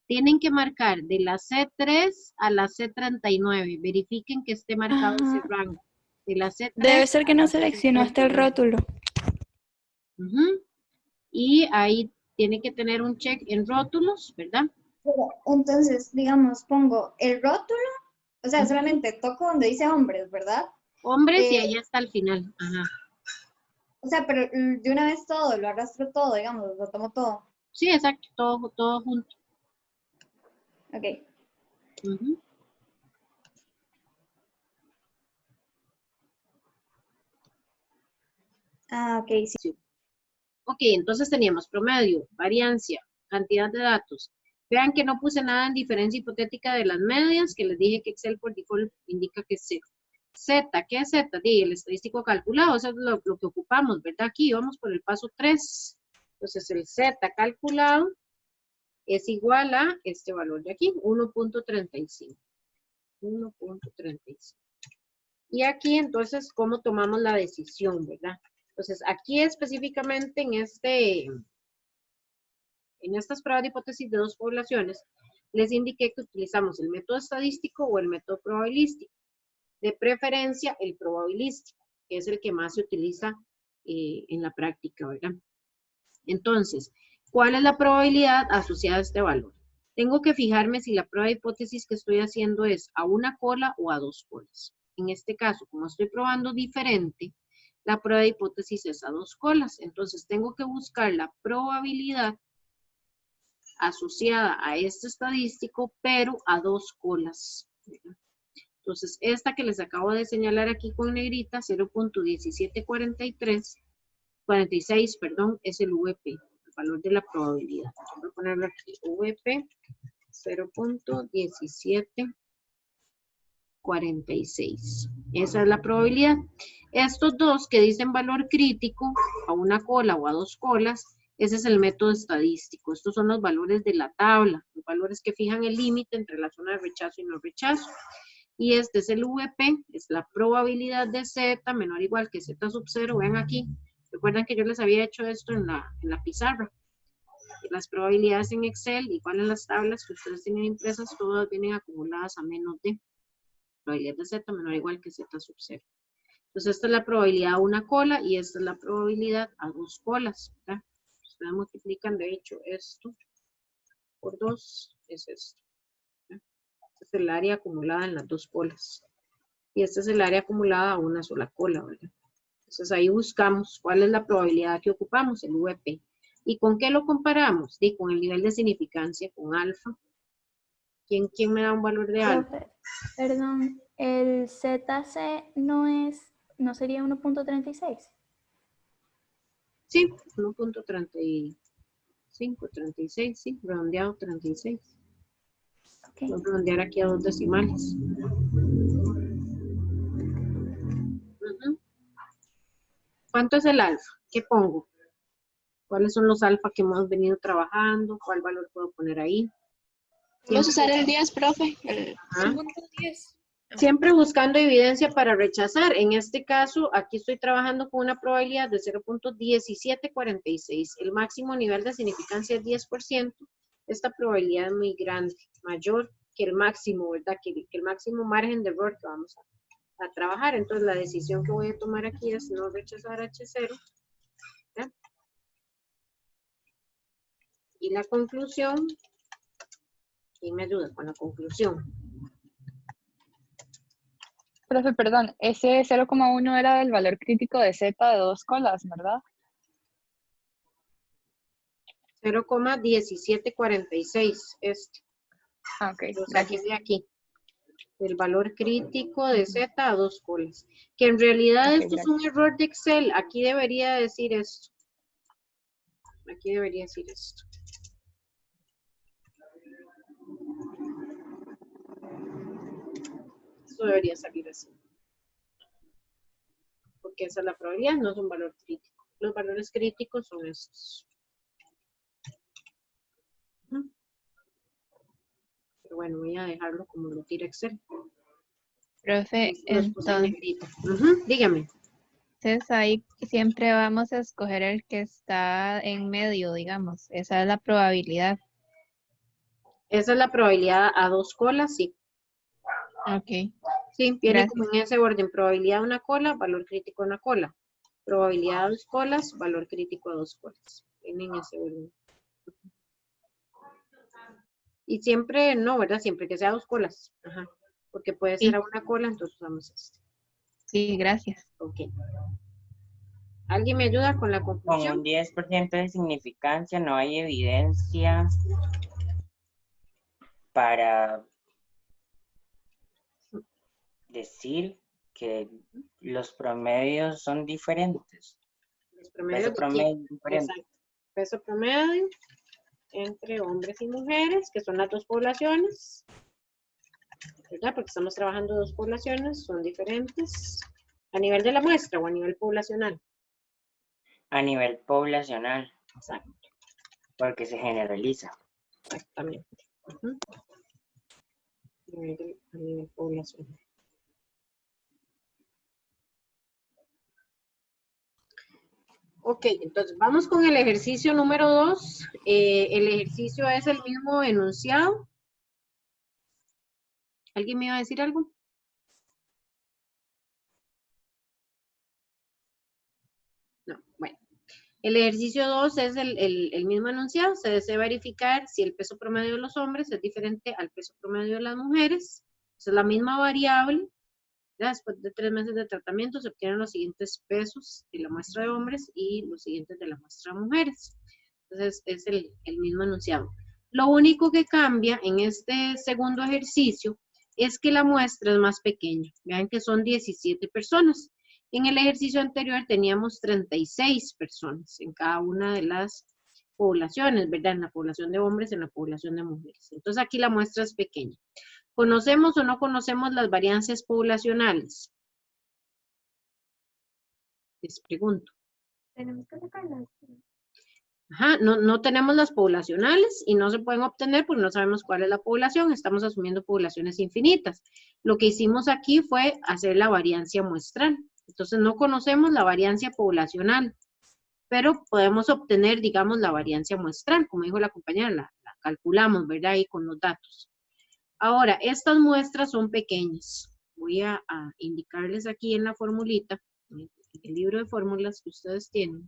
Tienen que marcar de la C3 a la C39, verifiquen que esté marcado ese rango. De la C3 Debe ser que a no la seleccionaste el C39. rótulo. Y ahí tiene que tener un check en rótulos, ¿verdad? Pero, entonces, digamos, pongo el rótulo, o sea, solamente toco donde dice hombres, ¿verdad? Hombres y ahí está al final. Ajá. O sea, pero de una vez todo, lo arrastro todo, digamos, lo tomo todo. Sí, exacto, todo junto. Ok. Ah, ok, sí. Ok, entonces teníamos promedio, variancia, cantidad de datos. Vean que no puse nada en diferencia hipotética de las medias, que les dije que Excel por default indica que es 0. Z, ¿qué es Z? Sí, el estadístico calculado, eso es lo que ocupamos, ¿verdad? Aquí vamos por el paso 3. Entonces el Z calculado es igual a este valor de aquí, 1.35. 1.35. Y aquí entonces, ¿cómo tomamos la decisión, verdad? Entonces, aquí específicamente en estas pruebas de hipótesis de 2 poblaciones, les indiqué que utilizamos el método estadístico o el método probabilístico. De preferencia, el probabilístico, que es el que más se utiliza en la práctica, ¿verdad? Entonces, ¿cuál es la probabilidad asociada a este valor? Tengo que fijarme si la prueba de hipótesis que estoy haciendo es a una cola o a 2 colas. En este caso, como estoy probando diferente, la prueba de hipótesis es a 2 colas. Entonces, tengo que buscar la probabilidad asociada a este estadístico, pero a 2 colas. Entonces, esta que les acabo de señalar aquí con negrita, 0.1746, perdón, es el VP, el valor de la probabilidad. Voy a ponerlo aquí, VP 0.1746. Esa es la probabilidad. Estos dos que dicen valor crítico, a una cola o a 2 colas, ese es el método estadístico. Estos son los valores de la tabla, los valores que fijan el límite entre la zona de rechazo y no rechazo. Y este es el VP, es la probabilidad de Z menor o igual que Z sub 0. Vean aquí, recuerdan que yo les había hecho esto en la pizarra. Las probabilidades en Excel, igual en las tablas que ustedes tienen impresas, todas vienen acumuladas a menos de probabilidad de Z menor o igual que Z sub 0. Entonces esta es la probabilidad a una cola y esta es la probabilidad a 2 colas, ¿verdad? Ustedes multiplican, de hecho, esto por 2 es esto. Este es el área acumulada en las 2 colas. Y este es el área acumulada a una sola cola, ¿verdad? Entonces ahí buscamos cuál es la probabilidad que ocupamos, el VP. ¿Y con qué lo comparamos? Y con el nivel de significancia, con alfa. ¿Quién me da un valor de alfa? Perdón, el ZC no sería 1.36. Sí, 1.35, 36, sí, redondeado 36. Okay. Voy a redondear aquí a 2 decimales. ¿Cuánto es el alfa? ¿Qué pongo? ¿Cuáles son los alfa que hemos venido trabajando? ¿Cuál valor puedo poner ahí? Vamos a usar el 10, profe. Siempre buscando evidencia para rechazar. En este caso, aquí estoy trabajando con una probabilidad de 0.1746. El máximo nivel de significancia es 10%. Esta probabilidad es muy grande, mayor que el máximo, ¿verdad? Que el máximo margen de error que vamos a trabajar. Entonces, la decisión que voy a tomar aquí es no rechazar H0. ¿verdad? Y la conclusión, ¿quién me ayuda con la conclusión? Profe, perdón, ese 0,1 era del valor crítico de Z de 2 colas, ¿verdad? 0,1746, este. Ok, Lo saqué de aquí. El valor crítico de Z a 2 colas. Que en realidad esto es un error de Excel. Aquí debería decir esto. Aquí debería decir esto. esto debería salir así. Porque esa es la probabilidad, no es un valor crítico. Los valores críticos son estos. Pero bueno, voy a dejarlo como lo tira Excel. Profe, Los puse en entonces negrito. Dígame. ahí siempre vamos a escoger el que está en medio, digamos. Esa es la probabilidad. Esa es la probabilidad a 2 colas, sí. Ok, Sí, viene gracias. como en ese orden. Probabilidad a una cola, valor crítico a una cola. Probabilidad a 2 colas, valor crítico a 2 colas. Viene en ese orden. Y siempre, no, ¿verdad? Siempre que sea 2 colas. Ajá. Porque puede ser Sí. a una cola, entonces usamos este. Sí, gracias. Ok. ¿Alguien me ayuda con la Con conclusión? un 10% de significancia no hay evidencia para decir que los promedios son diferentes. Los promedios Peso promedio es diferente. Exacto. Peso promedio entre hombres y mujeres, que son las dos poblaciones. ¿Verdad? Porque estamos trabajando dos poblaciones, son diferentes. ¿A nivel de la muestra o a nivel poblacional? A nivel poblacional. Exacto. Porque se generaliza. Exactamente. A nivel poblacional. Ok, entonces vamos con el ejercicio número 2. El ejercicio es el mismo enunciado. ¿Alguien me iba a decir algo? No, bueno. El ejercicio 2 es el mismo enunciado. Se desea verificar si el peso promedio de los hombres es diferente al peso promedio de las mujeres. Es la misma variable. Después de 3 meses de tratamiento se obtienen los siguientes pesos de la muestra de hombres y los siguientes de la muestra de mujeres. Entonces es el mismo enunciado. Lo único que cambia en este segundo ejercicio es que la muestra es más pequeña. Vean que son 17 personas. En el ejercicio anterior teníamos 36 personas en cada una de las poblaciones, ¿verdad? En la población de hombres, en la población de mujeres. Entonces aquí la muestra es pequeña. ¿Conocemos o no conocemos las variancias poblacionales? Les pregunto. Tenemos que sacarlas. Ajá, no tenemos las poblacionales y no se pueden obtener porque no sabemos cuál es la población, estamos asumiendo poblaciones infinitas. Lo que hicimos aquí fue hacer la variancia muestral. Entonces no conocemos la variancia poblacional, pero podemos obtener, digamos, la variancia muestral, como dijo la compañera, la calculamos, ¿verdad? Ahí con los datos. Ahora, estas muestras son pequeñas. Voy a indicarles aquí en la formulita, en el libro de fórmulas que ustedes tienen.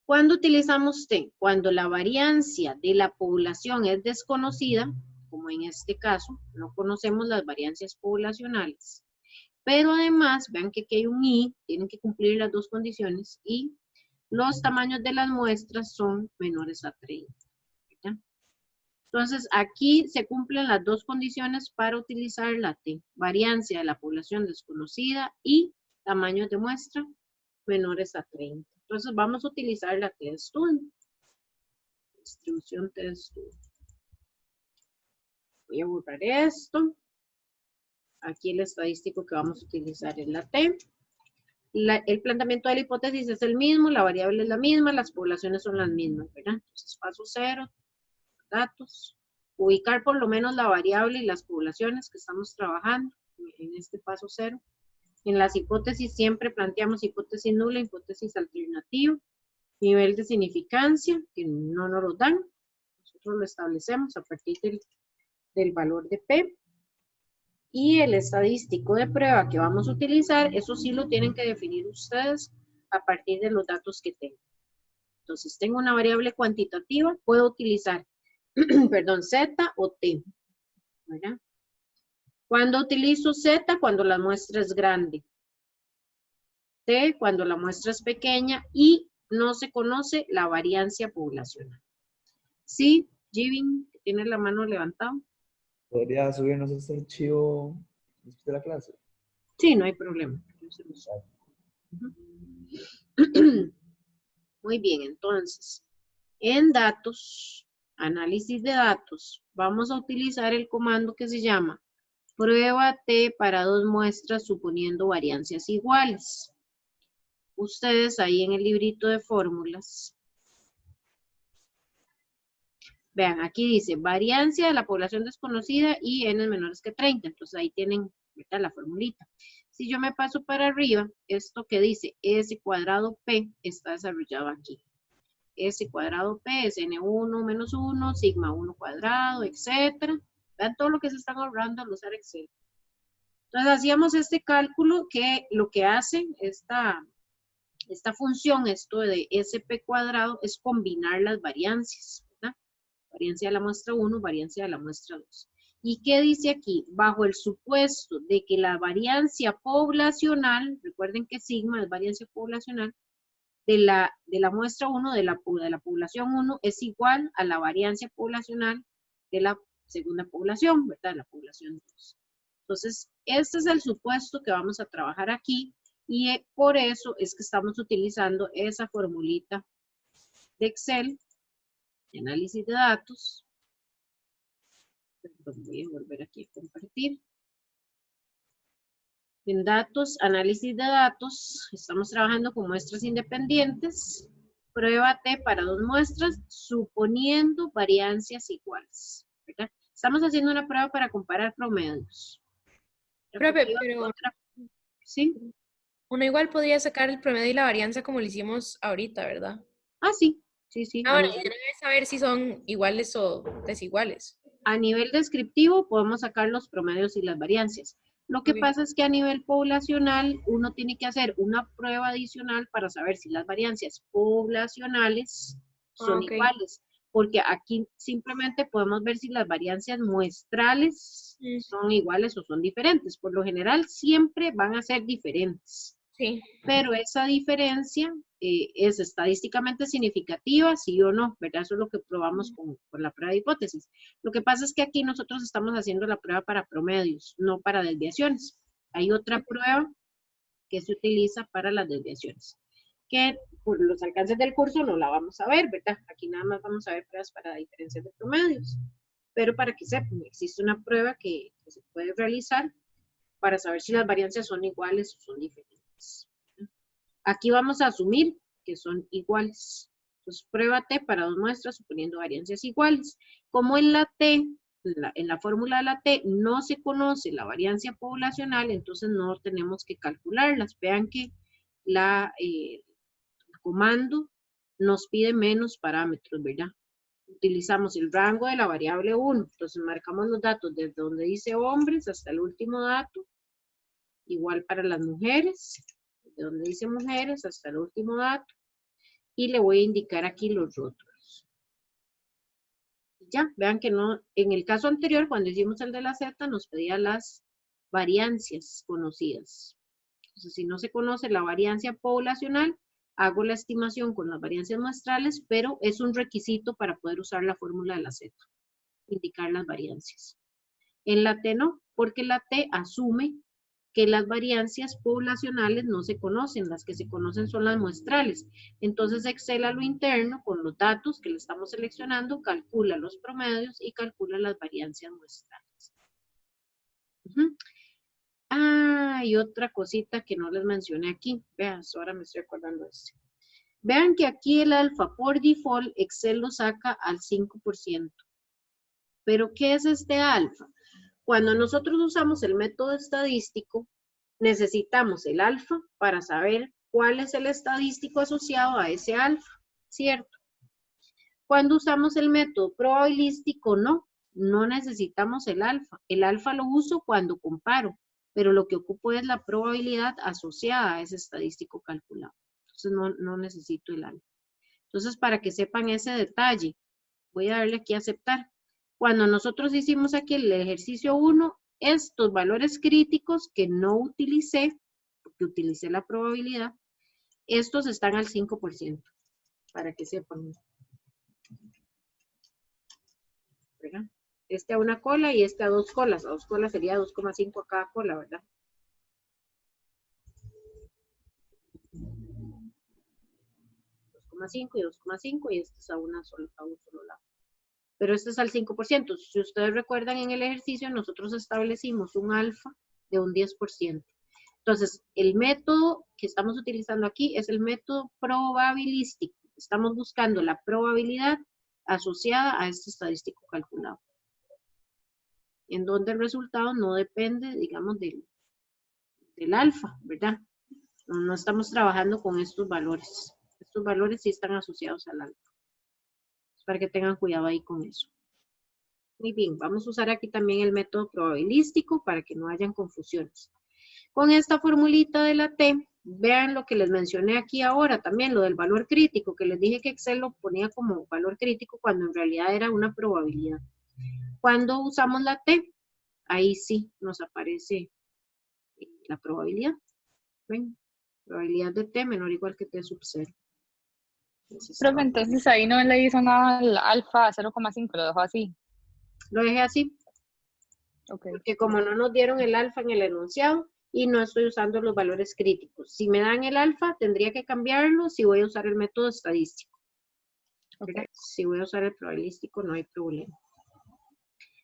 ¿Cuándo utilizamos T? Cuando la variancia de la población es desconocida, como en este caso, no conocemos las variancias poblacionales. Pero además, vean que aquí hay un I, tienen que cumplir las dos condiciones, y los tamaños de las muestras son menores a 30. ¿verdad? Entonces, aquí se cumplen las dos condiciones para utilizar la T. Variancia de la población desconocida y tamaños de muestra menores a 30. Entonces, vamos a utilizar la T de estudio. Distribución T de estudio. Voy a borrar esto. Aquí el estadístico que vamos a utilizar es la T. El planteamiento de la hipótesis es el mismo, la variable es la misma, las poblaciones son las mismas, ¿verdad? Entonces, paso 0, datos. Ubicar por lo menos la variable y las poblaciones que estamos trabajando en este paso 0. En las hipótesis siempre planteamos hipótesis nula, hipótesis alternativa, nivel de significancia, que no nos lo dan. Nosotros lo establecemos a partir del valor de P. Y el estadístico de prueba que vamos a utilizar, eso sí lo tienen que definir ustedes a partir de los datos que tengo. Entonces, tengo una variable cuantitativa, puedo utilizar, perdón, Z o T. ¿Verdad? Cuando utilizo Z, cuando la muestra es grande. T, cuando la muestra es pequeña y no se conoce la variancia poblacional. Sí, Jivin, tiene la mano levantada. ¿Podría subirnos este archivo después de la clase? Sí, no hay problema. Muy bien, entonces, en datos, análisis de datos, vamos a utilizar el comando que se llama Prueba T para 2 muestras suponiendo variancias iguales. Ustedes ahí en el librito de fórmulas. Vean, aquí dice variancia de la población desconocida y n menores que 30. Entonces ahí tienen, ¿verdad?, la formulita. Si yo me paso para arriba, esto que dice S cuadrado P está desarrollado aquí. S cuadrado P es N1 menos 1, sigma 1 cuadrado, etcétera. Vean todo lo que se están ahorrando al usar Excel. Entonces hacíamos este cálculo que lo que hace esta función, esto de SP cuadrado, es combinar las variancias, ¿verdad? Variancia de la muestra 1, variancia de la muestra 2. ¿Y qué dice aquí? Bajo el supuesto de que la variancia poblacional, recuerden que sigma es variancia poblacional, de la muestra 1, de la población 1, es igual a la variancia poblacional de la segunda población, ¿verdad? De la población 2. Entonces, este es el supuesto que vamos a trabajar aquí y por eso es que estamos utilizando esa formulita de Excel, de análisis de datos. Perdón, voy a volver aquí a compartir. En datos, análisis de datos, estamos trabajando con muestras independientes. Prueba T para 2 muestras, suponiendo variancias iguales, ¿verdad? Estamos haciendo una prueba para comparar promedios. Profe, pero ¿sí? uno igual podría sacar el promedio y la varianza como lo hicimos ahorita, ¿verdad? Ah, sí, sí, sí. Ahora, y debe saber si son iguales o desiguales. A nivel descriptivo podemos sacar los promedios y las variancias. Lo que pasa es que a nivel poblacional uno tiene que hacer una prueba adicional para saber si las variancias poblacionales son iguales. Porque aquí simplemente podemos ver si las variancias muestrales son iguales o son diferentes. Por lo general siempre van a ser diferentes. Sí. Pero esa diferencia es estadísticamente significativa, sí o no, ¿verdad? Eso es lo que probamos con la prueba de hipótesis. Lo que pasa es que aquí nosotros estamos haciendo la prueba para promedios, no para desviaciones. Hay otra prueba que se utiliza para las desviaciones, que por los alcances del curso no la vamos a ver, ¿verdad? Aquí nada más vamos a ver pruebas para diferencias de promedios. Pero para que sepan, existe una prueba que se puede realizar para saber si las variancias son iguales o son diferentes. Aquí vamos a asumir que son iguales. Entonces, prueba T para 2 muestras suponiendo variancias iguales. Como en la T, en la fórmula de la T, no se conoce la variancia poblacional, entonces no tenemos que calcularlas. Vean que el comando nos pide menos parámetros, ¿verdad? Utilizamos el rango de la variable 1. Entonces, marcamos los datos desde donde dice hombres hasta el último dato. Igual para las mujeres, de donde dice mujeres hasta el último dato, y le voy a indicar aquí los rótulos. Ya, vean que no, en el caso anterior, cuando hicimos el de la Z, nos pedía las variancias conocidas. Entonces, si no se conoce la variancia poblacional, hago la estimación con las variancias muestrales, pero es un requisito para poder usar la fórmula de la Z, indicar las variancias. En la T no, porque la T asume que las variancias poblacionales no se conocen, las que se conocen son las muestrales. Entonces Excel a lo interno, con los datos que le estamos seleccionando, calcula los promedios y calcula las variancias muestrales. Ah, y otra cosita que no les mencioné aquí. Vean, ahora me estoy acordando de esto. Vean que aquí el alfa por default, Excel lo saca al 5%. ¿Pero qué es este alfa? Cuando nosotros usamos el método estadístico, necesitamos el alfa para saber cuál es el estadístico asociado a ese alfa, ¿cierto? Cuando usamos el método probabilístico, no necesitamos el alfa. El alfa lo uso cuando comparo, pero lo que ocupo es la probabilidad asociada a ese estadístico calculado. Entonces no necesito el alfa. Entonces, para que sepan ese detalle, voy a darle aquí a aceptar. Cuando nosotros hicimos aquí el ejercicio 1, estos valores críticos que no utilicé, porque utilicé la probabilidad, estos están al 5%, para que sepan. ¿Verdad? Este a una cola y este a 2 colas. A 2 colas sería 2,5 a cada cola, ¿verdad? Y 2,5 y este es a un solo lado. pero este es al 5%. Si ustedes recuerdan en el ejercicio, nosotros establecimos un alfa de un 10%. Entonces, el método que estamos utilizando aquí es el método probabilístico. Estamos buscando la probabilidad asociada a este estadístico calculado, en donde el resultado no depende, digamos, del alfa, ¿verdad? No estamos trabajando con estos valores. Estos valores sí están asociados al alfa. Para que tengan cuidado ahí con eso. Muy bien, vamos a usar aquí también el método probabilístico para que no hayan confusiones. Con esta formulita de la T, vean lo que les mencioné aquí ahora también, lo del valor crítico, que les dije que Excel lo ponía como valor crítico cuando en realidad era una probabilidad. Cuando usamos la T, ahí sí nos aparece la probabilidad. ¿Ven? Probabilidad de T menor o igual que T sub 0. Profe, entonces ahí no le hizo nada al alfa 0,5, lo dejó así. Lo dejé así. Okay. Porque como no nos dieron el alfa en el enunciado y no estoy usando los valores críticos. Si me dan el alfa, tendría que cambiarlo si voy a usar el método estadístico. Okay. Si voy a usar el probabilístico, no hay problema.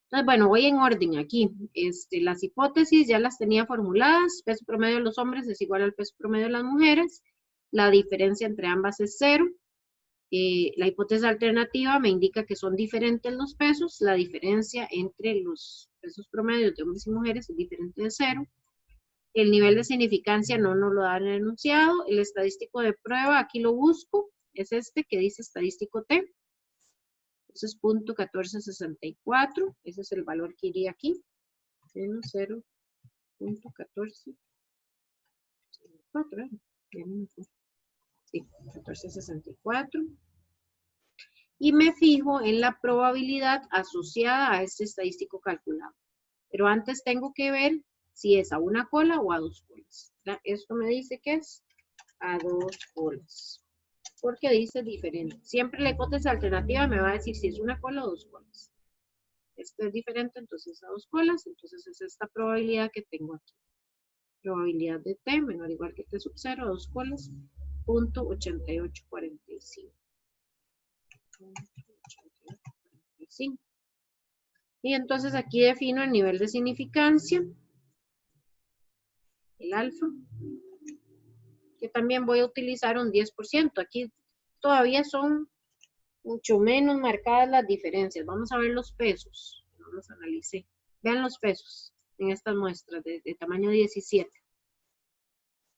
Entonces, bueno, voy en orden aquí. Las hipótesis ya las tenía formuladas. Peso promedio de los hombres es igual al peso promedio de las mujeres. La diferencia entre ambas es 0. La hipótesis alternativa me indica que son diferentes los pesos. La diferencia entre los pesos promedios de hombres y mujeres es diferente de 0. El nivel de significancia no nos lo da en el enunciado. El estadístico de prueba, aquí lo busco. Es este que dice estadístico T. Ese es punto 1464. Ese es el valor que iría aquí. Menos 0.1464. Sí, 1464. Y me fijo en la probabilidad asociada a este estadístico calculado. Pero antes tengo que ver si es a una cola o a dos colas. Esto me dice que es a dos colas. Porque dice diferente. Siempre la hipótesis alternativa me va a decir si es una cola o dos colas. Este es diferente, entonces a dos colas. Entonces es esta probabilidad que tengo aquí. Probabilidad de T menor o igual que T sub 0 a dos colas. Punto 8845. Y entonces aquí defino el nivel de significancia, el alfa, que también voy a utilizar un 10%. Aquí todavía son mucho menos marcadas las diferencias. Vamos a ver los pesos. No los analicé. Vean los pesos en estas muestras de tamaño 17.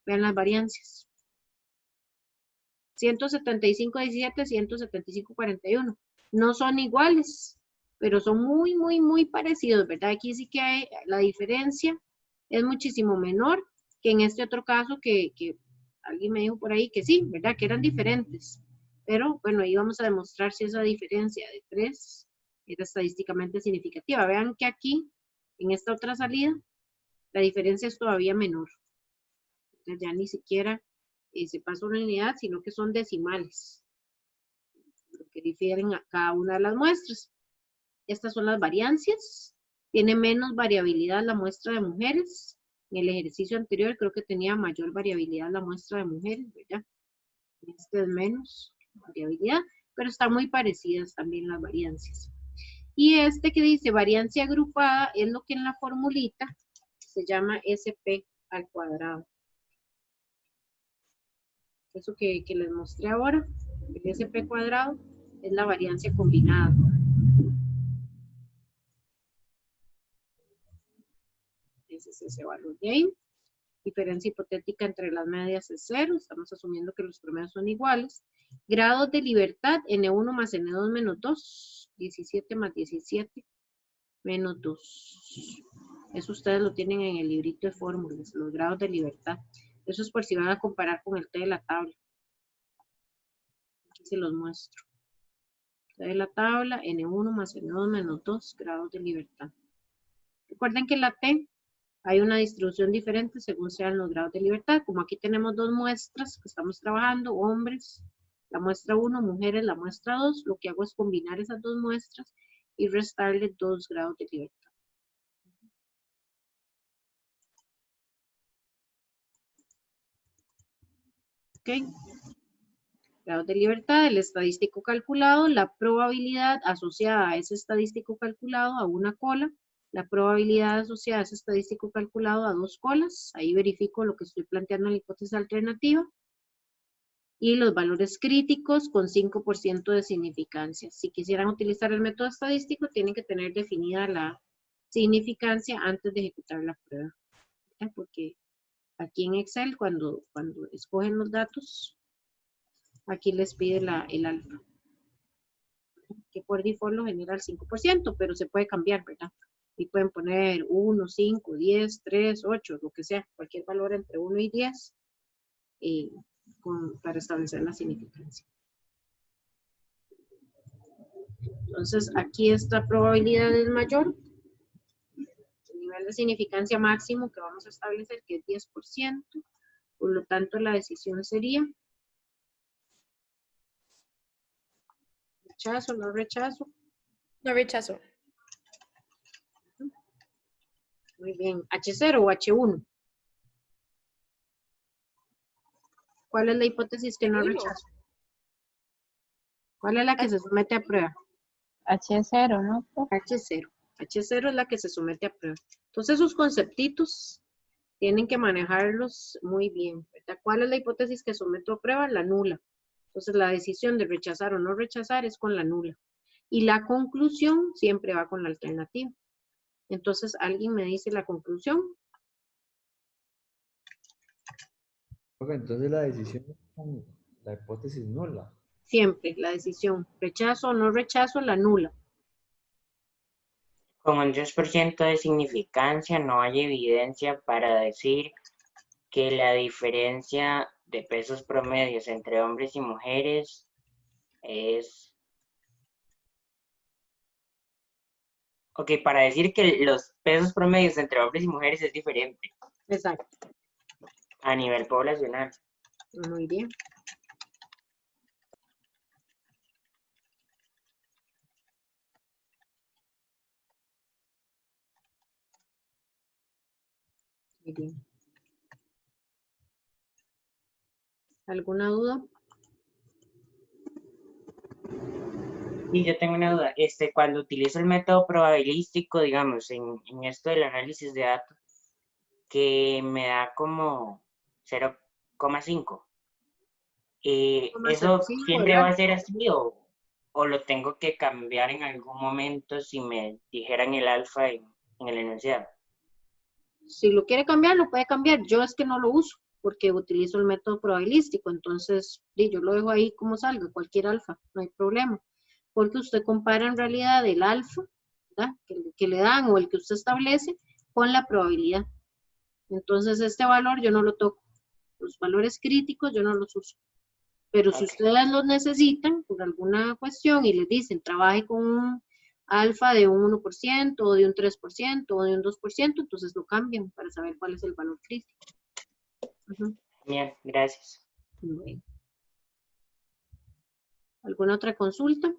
Vean las variancias. 175.17, 175.41. No son iguales, pero son muy, muy, muy parecidos, ¿verdad? Aquí sí que hay, la diferencia es muchísimo menor que en este otro caso que alguien me dijo por ahí que sí, ¿verdad? Que eran diferentes. Pero, bueno, ahí vamos a demostrar si esa diferencia de 3 era estadísticamente significativa. Vean que aquí, en esta otra salida, la diferencia es todavía menor. Entonces ya ni siquiera se pasa una unidad, sino que son decimales, lo que difieren a cada una de las muestras. Estas son las variancias. Tiene menos variabilidad la muestra de mujeres. En el ejercicio anterior creo que tenía mayor variabilidad la muestra de mujeres, ¿verdad? Este es menos variabilidad, pero están muy parecidas también las variancias. Y este que dice variancia agrupada es lo que en la formulita se llama SP al cuadrado. Eso que les mostré ahora, el SP cuadrado, es la variancia combinada. Ese es ese valor de ahí. Diferencia hipotética entre las medias es 0. Estamos asumiendo que los promedios son iguales. Grados de libertad, N1 más N2 menos 2. 17 más 17 menos 2. Eso ustedes lo tienen en el librito de fórmulas, los grados de libertad. Eso es por si van a comparar con el T de la tabla. Aquí se los muestro. T de la tabla, N1 más N2 menos 2 grados de libertad. Recuerden que en la T hay una distribución diferente según sean los grados de libertad. Como aquí tenemos dos muestras que estamos trabajando, hombres, la muestra 1, mujeres, la muestra 2, lo que hago es combinar esas dos muestras y restarle 2 grados de libertad. Ok. grados de libertad, el estadístico calculado, la probabilidad asociada a ese estadístico calculado a una cola, la probabilidad asociada a ese estadístico calculado a 2 colas, ahí verifico lo que estoy planteando en la hipótesis alternativa, y los valores críticos con 5% de significancia. Si quisieran utilizar el método estadístico, tienen que tener definida la significancia antes de ejecutar la prueba, ¿verdad? Porque aquí en Excel, cuando escogen los datos, aquí les pide el alfa, que por default lo genera el 5%, pero se puede cambiar, ¿verdad? Y pueden poner 1, 5, 10, 3, 8, lo que sea, cualquier valor entre 1 y 10 para establecer la significancia. Entonces, aquí esta probabilidad es mayor. El nivel de significancia máximo que vamos a establecer, que es 10%. Por lo tanto, la decisión sería rechazo, no rechazo. No rechazo. Muy bien. ¿H0 o H1? ¿Cuál es la hipótesis que no rechazo? ¿Cuál es la que se somete a prueba? H0, ¿no? H0. H0 es la que se somete a prueba. Entonces, sus conceptitos tienen que manejarlos muy bien, ¿verdad? ¿Cuál es la hipótesis que someto a prueba? La nula. Entonces, la decisión de rechazar o no rechazar es con la nula. Y la conclusión siempre va con la alternativa. Entonces, ¿alguien me dice la conclusión? Ok, entonces la decisión es con la hipótesis nula. Siempre, la decisión. Rechazo o no rechazo, la nula. Con un 10% de significancia no hay evidencia para decir que la diferencia de pesos promedios entre hombres y mujeres es... Ok, para decir que los pesos promedios entre hombres y mujeres es diferente. Exacto. A nivel poblacional. Muy bien. Muy bien. ¿Alguna duda? Y yo tengo una duda. Cuando utilizo el método probabilístico, digamos, en esto del análisis de datos, que me da como 0,5. ¿Eso 0,05 siempre del va a alfa. ser así o lo tengo que cambiar en algún momento si me dijeran el alfa en el enunciado? Si lo quiere cambiar, lo puede cambiar. Yo es que no lo uso porque utilizo el método probabilístico. Entonces, yo lo dejo ahí como salga, cualquier alfa, no hay problema. Porque usted compara en realidad el alfa, ¿verdad? Que le dan o el que usted establece con la probabilidad. Entonces, este valor yo no lo toco. Los valores críticos yo no los uso. Pero si ustedes los necesitan por alguna cuestión y les dicen, trabaje con un alfa de un 1% o de un 3% o de un 2%, entonces lo cambian para saber cuál es el valor crítico. Bien, gracias. Bueno. ¿Alguna otra consulta?